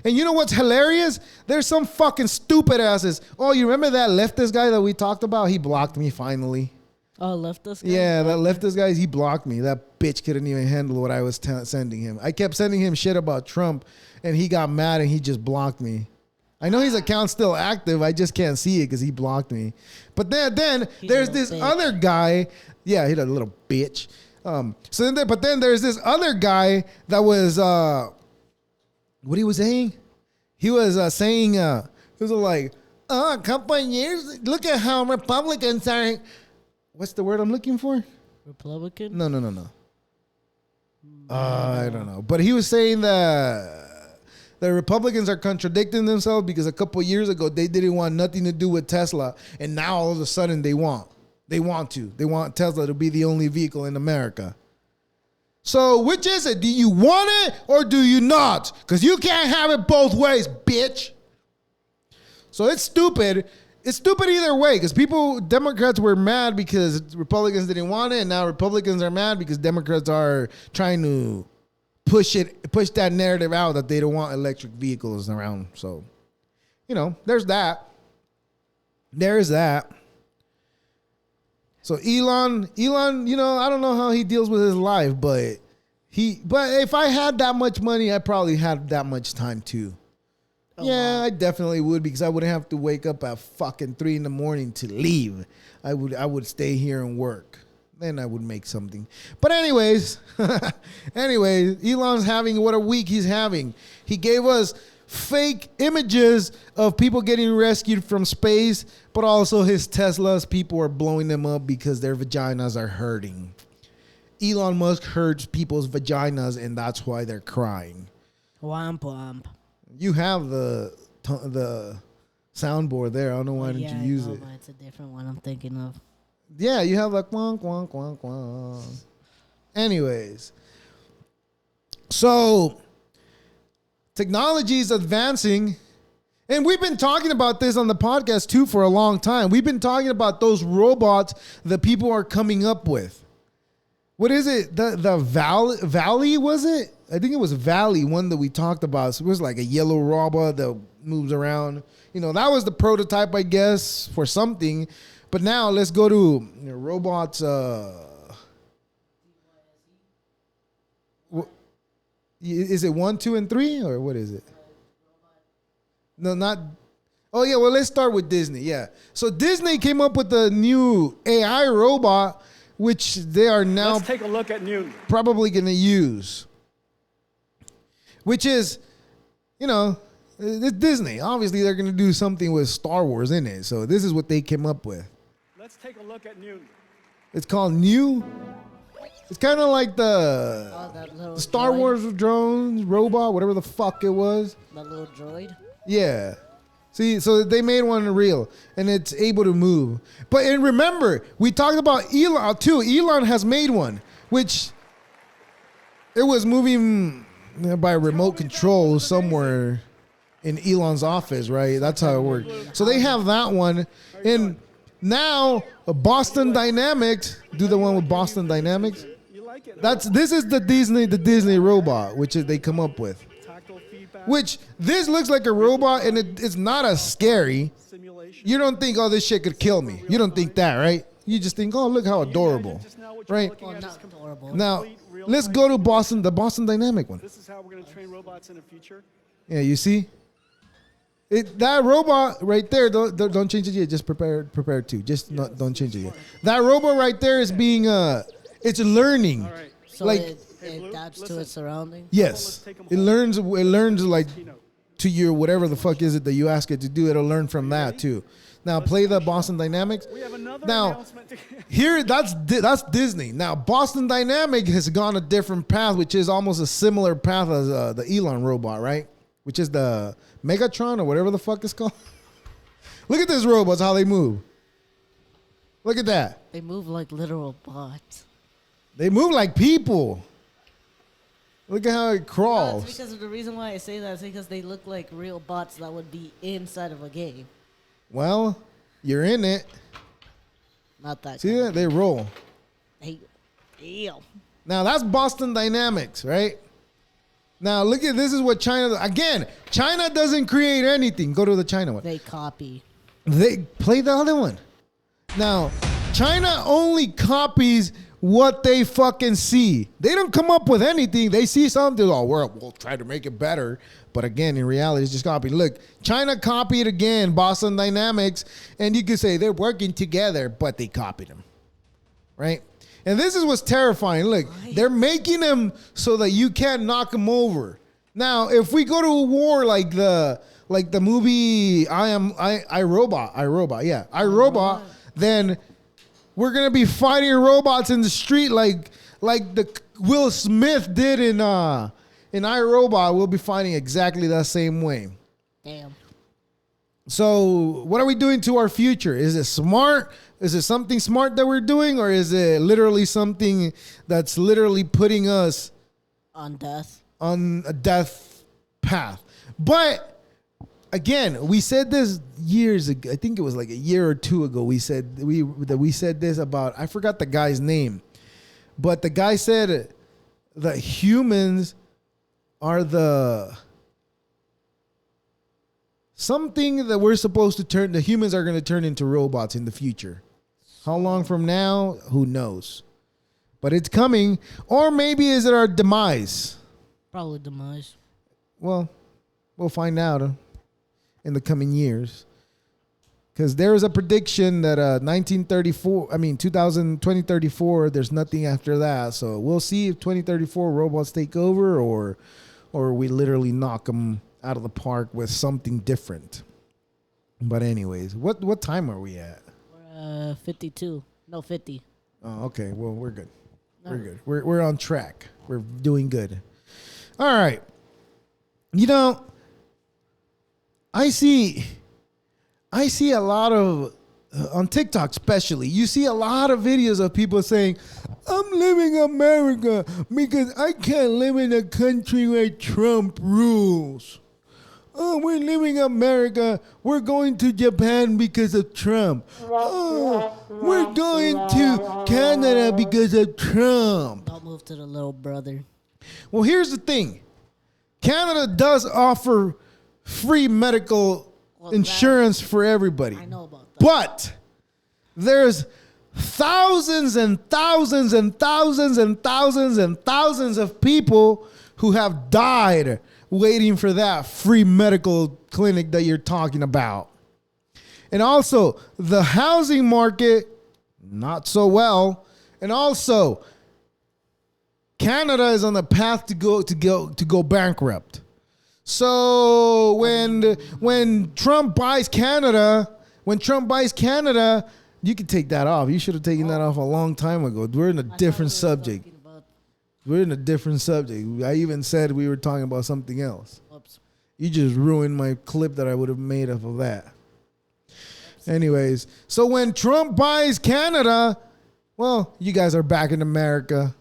And you know what's hilarious? There's some fucking stupid asses. Oh, you remember that leftist guy that we talked about? He blocked me finally. Oh, leftist guy? Yeah, that leftist guy, he blocked me. That bitch couldn't even handle what I was sending him. I kept sending him shit about Trump, and he got mad and he just blocked me. I know his account's still active. I just can't see it because he blocked me. But then there's this other guy. Yeah, he's a little bitch. But then there's this other guy that was... what he was saying? He was saying, he was like, a couple of years, look at how Republicans are. What's the word I'm looking for? Republican? No. I don't know. But he was saying that the Republicans are contradicting themselves because a couple of years ago, they didn't want nothing to do with Tesla. And now all of a sudden they want Tesla to be the only vehicle in America. So which is it? Do you want it or do you not? Because you can't have it both ways, bitch. So it's stupid. It's stupid either way because Democrats were mad because Republicans didn't want it, and now Republicans are mad because Democrats are trying to push that narrative out that they don't want electric vehicles around. So, there's that. There's that. So Elon, I don't know how he deals with his life, but if I had that much money, I probably had that much time too. Oh, yeah, wow. I definitely would, because I wouldn't have to wake up at fucking 3 a.m. to leave. I would stay here and work. Then I would make something. But anyways, Elon's having what a week he's having. He gave us fake images of people getting rescued from space, but also his Teslas, people are blowing them up because their vaginas are hurting. Elon Musk hurts people's vaginas, and that's why they're crying. Womp womp. You have the soundboard there. I don't know why didn't you use it. It's a different one I'm thinking of. Yeah, you have like quonk, quonk, quonk, quonk. Anyways, so technology is advancing, and we've been talking about this on the podcast too for a long time. We've been talking about those robots that people are coming up with. What is it? The Valley, was it? I think it was Valley, one that we talked about. So it was like a yellow robot that moves around. That was the prototype, I guess, for something. But now let's go to robots. Is it 1, 2, and 3, or what is it? No, not. Oh yeah, well let's start with Disney. Yeah, so Disney came up with the new AI robot, which they are now Let's take a look at Newton. Probably going to use, which is, it's Disney. Obviously, they're going to do something with Star Wars in it. So this is what they came up with. Let's take a look at Newton. It's called New. It's kind of like the Star Wars drones, robot, whatever the fuck it was. That little droid? Yeah. See, so they made one real, and it's able to move. And remember, we talked about Elon too. Elon has made one, which it was moving by remote control somewhere in Elon's office, right? That's how it worked. So they have that one, and now Boston Dynamics do the one with Boston Dynamics. This is the Disney robot, which they come up with. Which this looks like a robot, and it's not as scary. You don't think, oh, this shit could kill me. You don't think that, right? You just think, oh, look how adorable, right? Well, not adorable. Now, let's go to the Boston Dynamic one. This is how we're going to train robots in the future. Yeah, you see? That robot right there, don't change it yet. Just prepare to. Don't change it yet. That robot right there is being, it's learning. All right. So like, it adapts to its surroundings? Yes. It learns like to your whatever the fuck is it that you ask it to do. It'll learn from that too. Now play the Boston Dynamics. We have another now announcement. here that's Disney. Now Boston Dynamic has gone a different path, which is almost a similar path as the Elon robot, right? Which is the Megatron or whatever the fuck it's called. Look at these robots, how they move. Look at that. They move like literal bots. They move like people. Look at how it No, crawls. it's because of the reason why I say that is because they look like real bots that would be inside of a game. Well, you're in it. Not that. See that? They roll. Hey, ew. Now that's Boston Dynamics, right? Now look at this is what China China doesn't create anything. Go to the China one. They copy. They play the other one. Now, China only copies what they fucking see. They don't come up with anything. They see something, we'll try to make it better. But again, in reality, it's just copying. Look, China copied again Boston Dynamics, and you could say they're working together, but they copied them, right? And this is what's terrifying. Look, they're making them so that you can't knock them over. Now, if we go to a war like the movie iRobot, then we're gonna be fighting robots in the street like the Will Smith did in iRobot. We'll be fighting exactly the same way. Damn. So what are we doing to our future? Is it smart? Is it something smart that we're doing, or is it literally something that's literally putting us On death. on a death path? But again, we said this years ago. I think it was like a year or two ago. We said this about, I forgot the guy's name, but the guy said that humans are the something that we're supposed to turn, the humans are going to turn into robots in the future. How long from now? Who knows? But it's coming. Or maybe is it our demise? Probably demise. Well, we'll find out in the coming years. Because there is a prediction that 2034, there's nothing after that. So we'll see if 2034 robots take over or we literally knock them out of the park with something different. But anyways, what time are we at? We're 52. No, 50. Oh, okay. Well, we're good. We're good. We're on track. We're doing good. All right. You know, I see a lot of, on TikTok especially, you see a lot of videos of people saying, I'm living America because I can't live in a country where Trump rules. Oh, we're living America. We're going to Japan because of Trump. Oh, we're going to Canada because of Trump. I'll move to the little brother. Well, here's the thing. Canada does offer free medical insurance for everybody. I know about that. But there's thousands and thousands and thousands and thousands and thousands of people who have died waiting for that free medical clinic that you're talking about. And also, the housing market, not so well. And also, Canada is on the path to go bankrupt. So when Trump buys Canada, you can take that off. You should have taken that off a long time ago. We're in a different subject. We're in a different subject. I even said we were talking about something else. Oops. You just ruined my clip that I would have made off of that. Anyways, so when Trump buys Canada, well, you guys are back in America.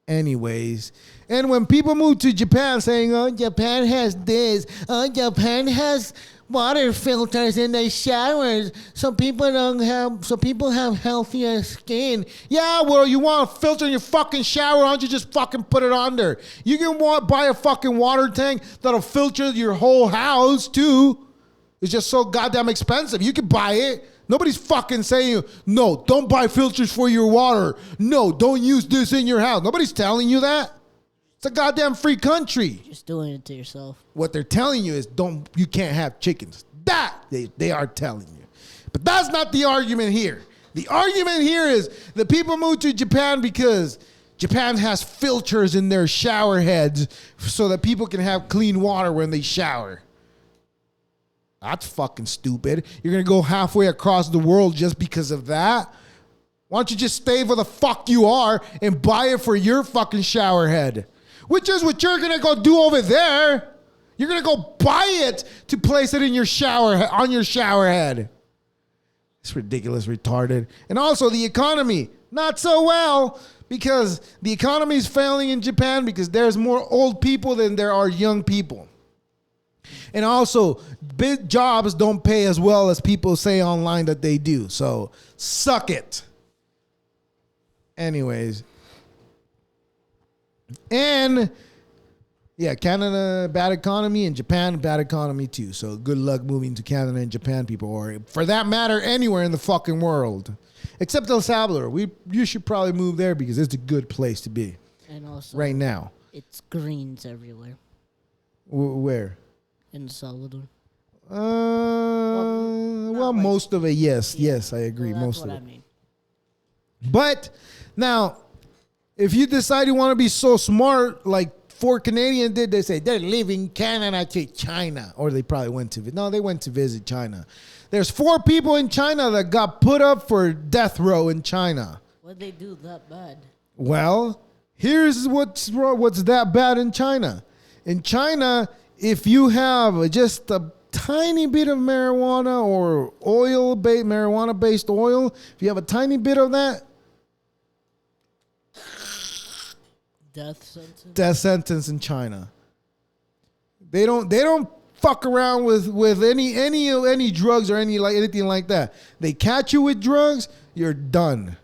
Anyways, and when people move to Japan saying, oh, Japan has this, oh, Japan has water filters in their showers so people have healthier skin. Yeah, well, you want a filter in your fucking shower, why don't you just fucking put it on there? You can buy a fucking water tank that'll filter your whole house too. It's just so goddamn expensive. You can buy it. Nobody's fucking saying, no, don't buy filters for your water. No, don't use this in your house. Nobody's telling you that. It's a goddamn free country. Just doing it to yourself. What they're telling you is you can't have chickens. That they are telling you. But that's not the argument here. The argument here is the people move to Japan because Japan has filters in their shower heads so that people can have clean water when they shower. That's fucking stupid. You're going to go halfway across the world just because of that? Why don't you just stay where the fuck you are and buy it for your fucking shower head? Which is what you're going to go do over there. You're going to go buy it to place it in your shower, on your shower head. It's ridiculous, retarded. And also the economy, not so well, because the economy is failing in Japan because there's more old people than there are young people. And also, big jobs don't pay as well as people say online that they do. So, suck it. Anyways. And, yeah, Canada, bad economy, and Japan, bad economy too. So, good luck moving to Canada and Japan, people. Or, for that matter, anywhere in the fucking world. Except El Salvador. You should probably move there because it's a good place to be. And also, right now. It's greens everywhere. Where? In El Salvador. Well, most of it, yes. Yeah. Yes, I agree. Well, most of it. I mean. But now, if you decide you want to be so smart, like 4 Canadians did, they say they're leaving Canada to China. Or they probably went to they went to visit China. There's 4 people in China that got put up for death row in China. What'd they do that bad? Well, here's what's that bad in China. In China, if you have just a tiny bit of marijuana or marijuana-based oil, if you have a tiny bit of that, Death sentence? Death sentence in China. They don't fuck around with any drugs or anything like that. They catch you with drugs, you're done.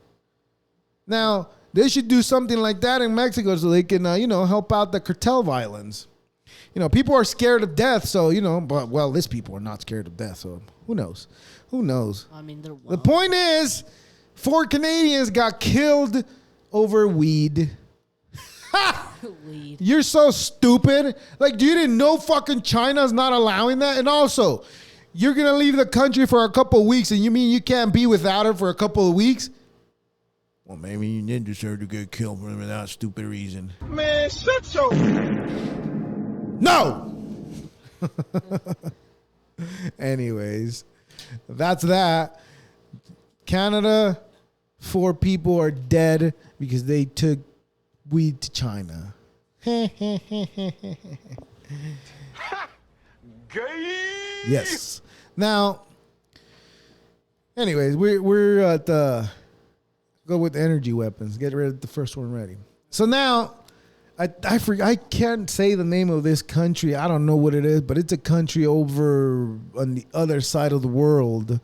Now, they should do something like that in Mexico so they can help out the cartel violence. people are scared of death. So, but well, these people are not scared of death. So who knows? Who knows? I mean, they're The point is, 4 Canadians got killed over weed. weed. You're so stupid. Like, you didn't know fucking China's not allowing that? And also, you're going to leave the country for a couple of weeks and you mean you can't be without it for a couple of weeks? Well, maybe you didn't deserve to get killed for that stupid reason. Man, shut your... No! Anyways, that's that. Canada, 4 people are dead because they took weed to China. Gay. Yes. Now, anyways, we're at the go with energy weapons. Get rid of the first one ready. So now, I can't say the name of this country. I don't know what it is, but it's a country over on the other side of the world.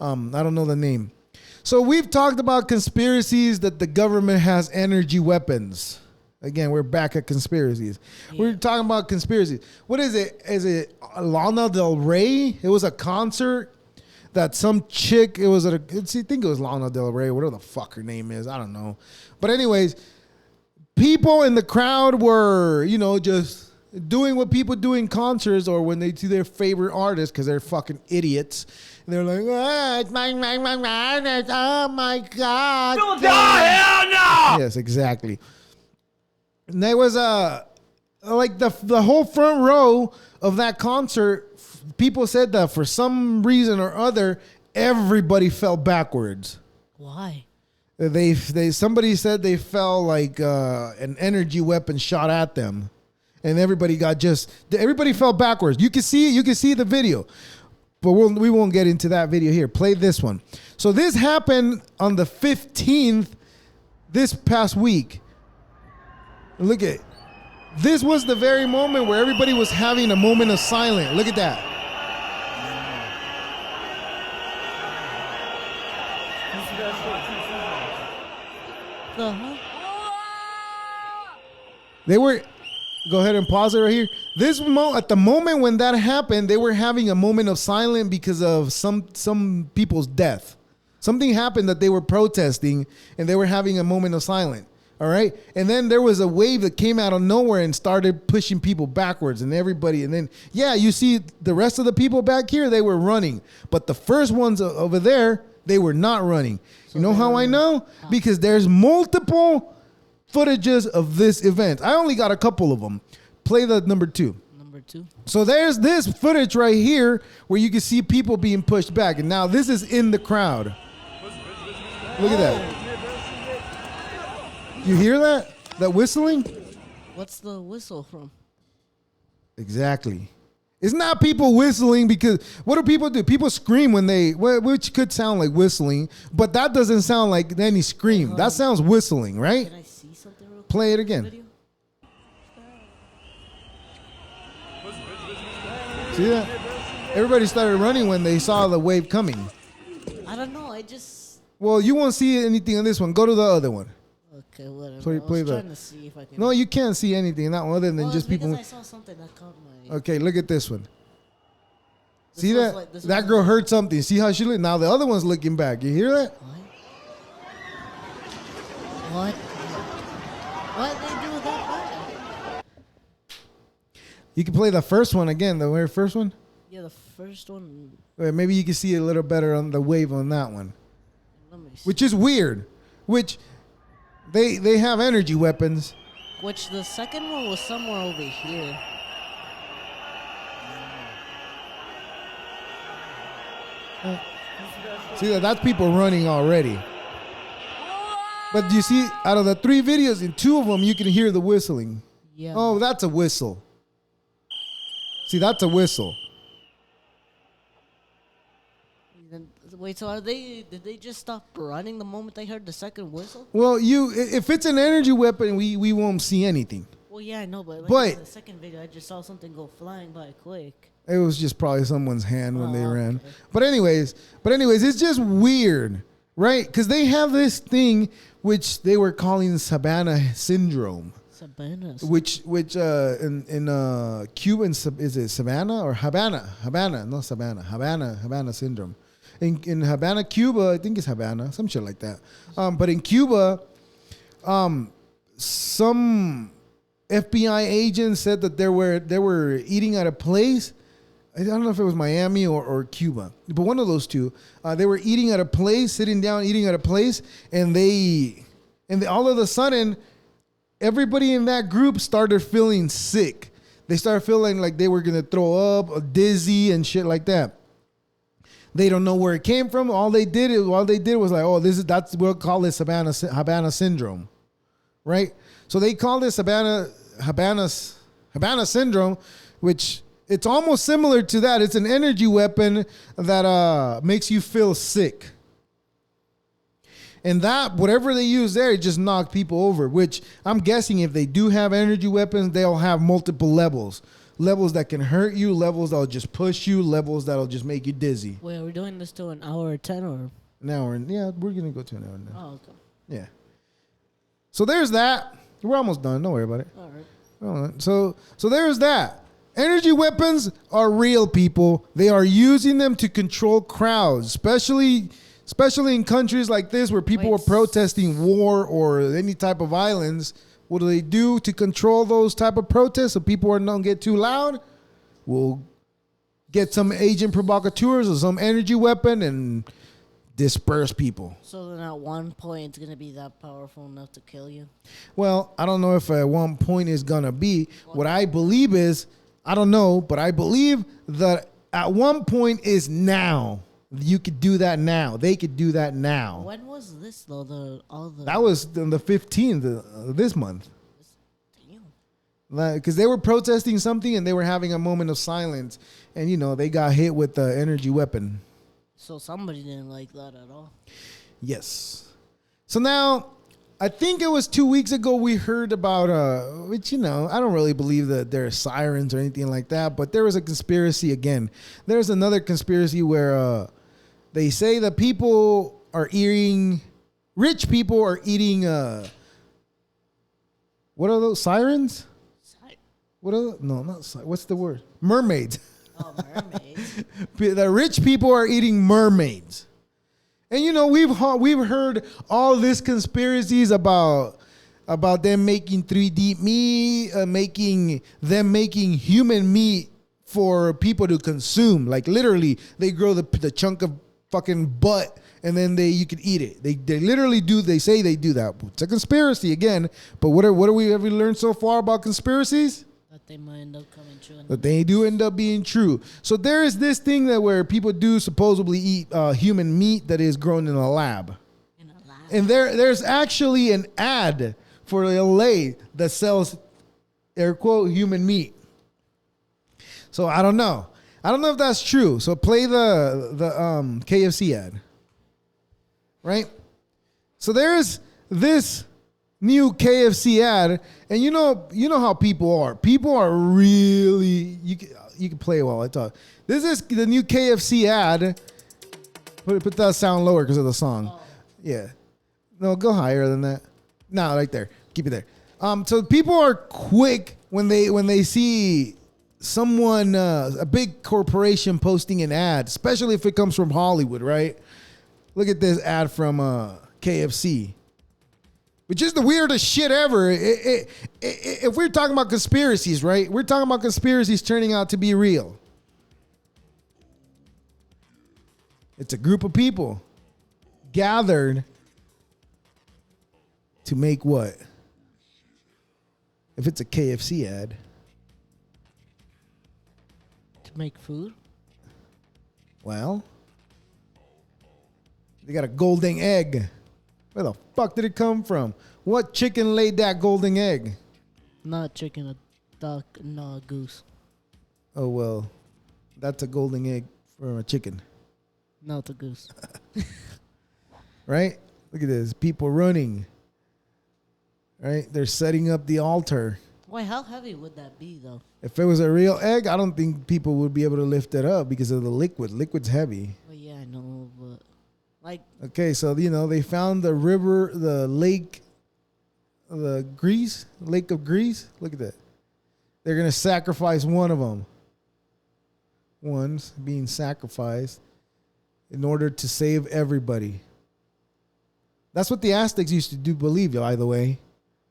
I don't know the name. So we've talked about conspiracies that the government has energy weapons. Again, we're back at conspiracies. Yeah. We're talking about conspiracies. What is it? Is it Lana Del Rey? It was a concert that some chick, I think it was Lana Del Rey, whatever the fuck her name is. I don't know. But anyways, people in the crowd were, just doing what people do in concerts or when they see their favorite artist because they're fucking idiots. And they're like, it's my artist. Oh my God. Oh, hell no! Yes, exactly. And there was like the whole front row of that concert, people said that for some reason or other, everybody fell backwards. Why? Somebody said they fell like an energy weapon shot at them, and everybody fell backwards. You can see the video, but we won't get into that video here. Play this one. So this happened on the 15th this past week. Look at this was the very moment where everybody was having a moment of silence. Look at that. They were, go ahead and pause it right here. At the moment when that happened, they were having a moment of silence because of some people's death. Something happened that they were protesting and they were having a moment of silence. All right. And then there was a wave that came out of nowhere and started pushing people backwards and everybody. And then, you see the rest of the people back here, they were running. But the first ones over there, they were not running. You know how I know? Because there's multiple footages of this event. I only got a couple of them. Play the number 2. Number 2. So there's this footage right here where you can see people being pushed back. And now this is in the crowd. Look at that. You hear that? That whistling? What's the whistle from? Exactly. It's not people whistling because what do people do? People scream when which could sound like whistling, but that doesn't sound like any scream. That sounds whistling, right? Can I see something real quick? Play it again. Video? See that? Everybody started running when they saw the wave coming. I don't know. Well, you won't see anything on this one. Go to the other one. Okay, whatever. So you play I was trying to see if I can. No, you can't see anything in that one other than just people. I saw something that caught my. Okay, look at this one. This See that? That girl heard something. See how she looked? Now the other one's looking back. You hear that? What? What did they do with that? You can play the first one again. The very first one. Yeah, the first one. Wait, maybe you can see it a little better on the wave on that one. Let me see. Which is weird. Which they have energy weapons. Which the second one was somewhere over here. See that's people running already. But you see, out of the 3 videos, in 2 of them, you can hear the whistling. Yeah. Oh, that's a whistle. See, that's a whistle. Wait, so did they just stop running the moment they heard the second whistle? Well, if it's an energy weapon, we won't see anything. Well, yeah, I know, but in the second video, I just saw something go flying by quick. It was just probably someone's hand when they ran. Okay. But anyways, it's just weird, right? Because they have this thing which they were calling Savannah syndrome. Sabanas. which in Cuba, is it Savannah or Havana, not Savannah, Havana syndrome. In Havana, Cuba, I think it's Havana, some shit like that. But in Cuba, some FBI agents said that they were eating at a place. I don't know if it was Miami or Cuba, but one of those two. They were eating at a place, sitting down, eating at a place, and all of a sudden, everybody in that group started feeling sick. They started feeling like they were gonna throw up, or dizzy, and shit like that. They don't know where it came from. All they did was like, oh, we'll call this Havana syndrome, right? So they call this Havana syndrome, which it's almost similar to that. It's an energy weapon that makes you feel sick. And that, whatever they use there, it just knocked people over, which I'm guessing if they do have energy weapons, they'll have multiple levels. Levels that can hurt you, levels that'll just push you, levels that'll just make you dizzy. Wait, are we doing this to an hour or 10 or? An hour. Yeah, we're going to go to an hour now. Oh, okay. Yeah. So there's that. We're almost done. Don't worry about it. All right. So there's that. Energy weapons are real, people. They are using them to control crowds, especially in countries like this where people are protesting war or any type of violence. What do they do to control those type of protests so people don't get too loud? We'll get some agent provocateurs or some energy weapon and disperse people. So then at one point it's going to be that powerful enough to kill you? Well, I don't know if at one point is going to be. What I believe is, I don't know, but I believe that at one point is now. You could do that now. They could do that now. When was this though? That was on the 15th of this month. Because they were protesting something and they were having a moment of silence, and they got hit with the energy weapon. So somebody didn't like that at all. Yes. So now, I think it was 2 weeks ago we heard about which I don't really believe that there are sirens or anything like that, but there was a conspiracy again. There's another conspiracy where they say that rich people are eating, what are those, sirens? What are those? No, not sirens. What's the word? Mermaids. Oh, mermaids. The rich people are eating mermaids. And we've heard all these conspiracies about them making 3D meat, making human meat for people to consume. Like literally, they grow the chunk of fucking butt and then you could eat it. They literally do. They say they do that. It's a conspiracy again. But what have we learned so far about conspiracies? That they might end up coming true. That they do end up being true. So there is this thing where people do supposedly eat human meat that is grown in a lab. And there's actually an ad for LA that sells, air quote, human meat. So I don't know. I don't know if that's true. So play the KFC ad. Right? So there's this new KFC ad, and you know how people are. People are really, you can play while I talk. This is the new KFC ad. Put that sound lower because of the song. Oh. Yeah. No, go higher than that. No, right there. Keep it there. So people are quick when they see someone, a big corporation posting an ad, especially if it comes from Hollywood, right? Look at this ad from KFC. Which is the weirdest shit ever. If we're talking about conspiracies, right? We're talking about conspiracies turning out to be real. It's a group of people gathered to make what? If it's a KFC ad. To make food? Well, they got a golden egg. Where the fuck did it come from? What chicken laid that golden egg? Not chicken, a duck, no, a goose. Oh, well, that's a golden egg from a chicken. Not a goose. Right? Look at this. People running. Right? They're setting up the altar. Why, how heavy would that be, though? If it was a real egg, I don't think people would be able to lift it up because of the liquid. Liquid's heavy. Well, yeah, I know, but... Okay, so they found the lake the Greece, Lake of Greece. Look at that. They're going to sacrifice one of them. One's being sacrificed in order to save everybody. That's what the Aztecs used to do, believe, by the way.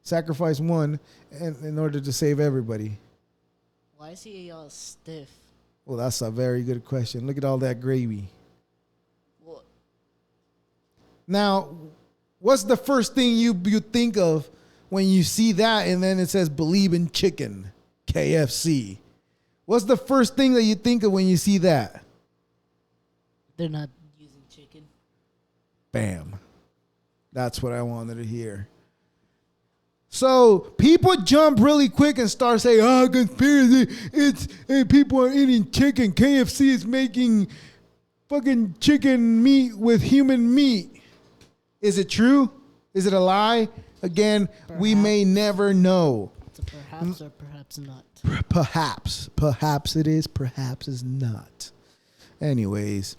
Sacrifice one in order to save everybody. Why is he all stiff? Well, that's a very good question. Look at all that gravy. What? Now, what's the first thing you think of when you see that and then it says believe in chicken, KFC? What's the first thing that you think of when you see that? They're not using chicken. Bam. That's what I wanted to hear. So people jump really quick and start saying, "Oh, conspiracy! People are eating chicken. KFC is making fucking chicken meat with human meat." Is it true? Is it a lie? Again, we may never know. It's a perhaps or perhaps not. Perhaps it is. Perhaps it's not. Anyways.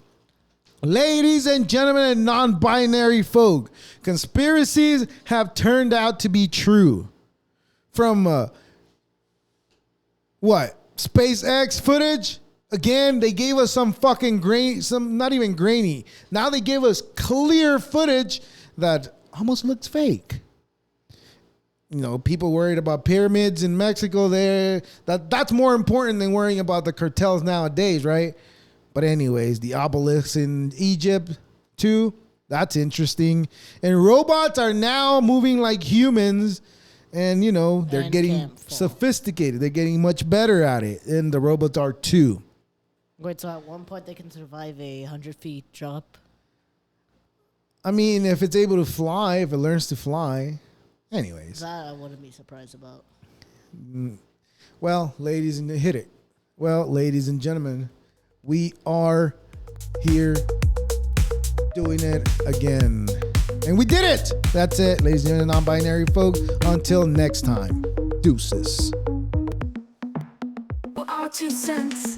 Ladies and gentlemen and non-binary folk, conspiracies have turned out to be true. From SpaceX footage? Again, they gave us some fucking not even grainy. Now they gave us clear footage that almost looks fake. You know, people worried about pyramids in Mexico there. That's more important than worrying about the cartels nowadays, right? But anyways, the obelisks in Egypt too, that's interesting. And robots are now moving like humans and, you know, they're getting sophisticated. They're getting much better at it. And the robots are too. Wait, so at one point they can survive a 100-feet drop? I mean, if it's able to fly, if it learns to fly. Anyways. That I wouldn't be surprised about. Well, ladies and gentlemen, we are here doing it again. And we did it. That's it, ladies and gentlemen, non-binary folk. Until next time, deuces. Our 2 cents.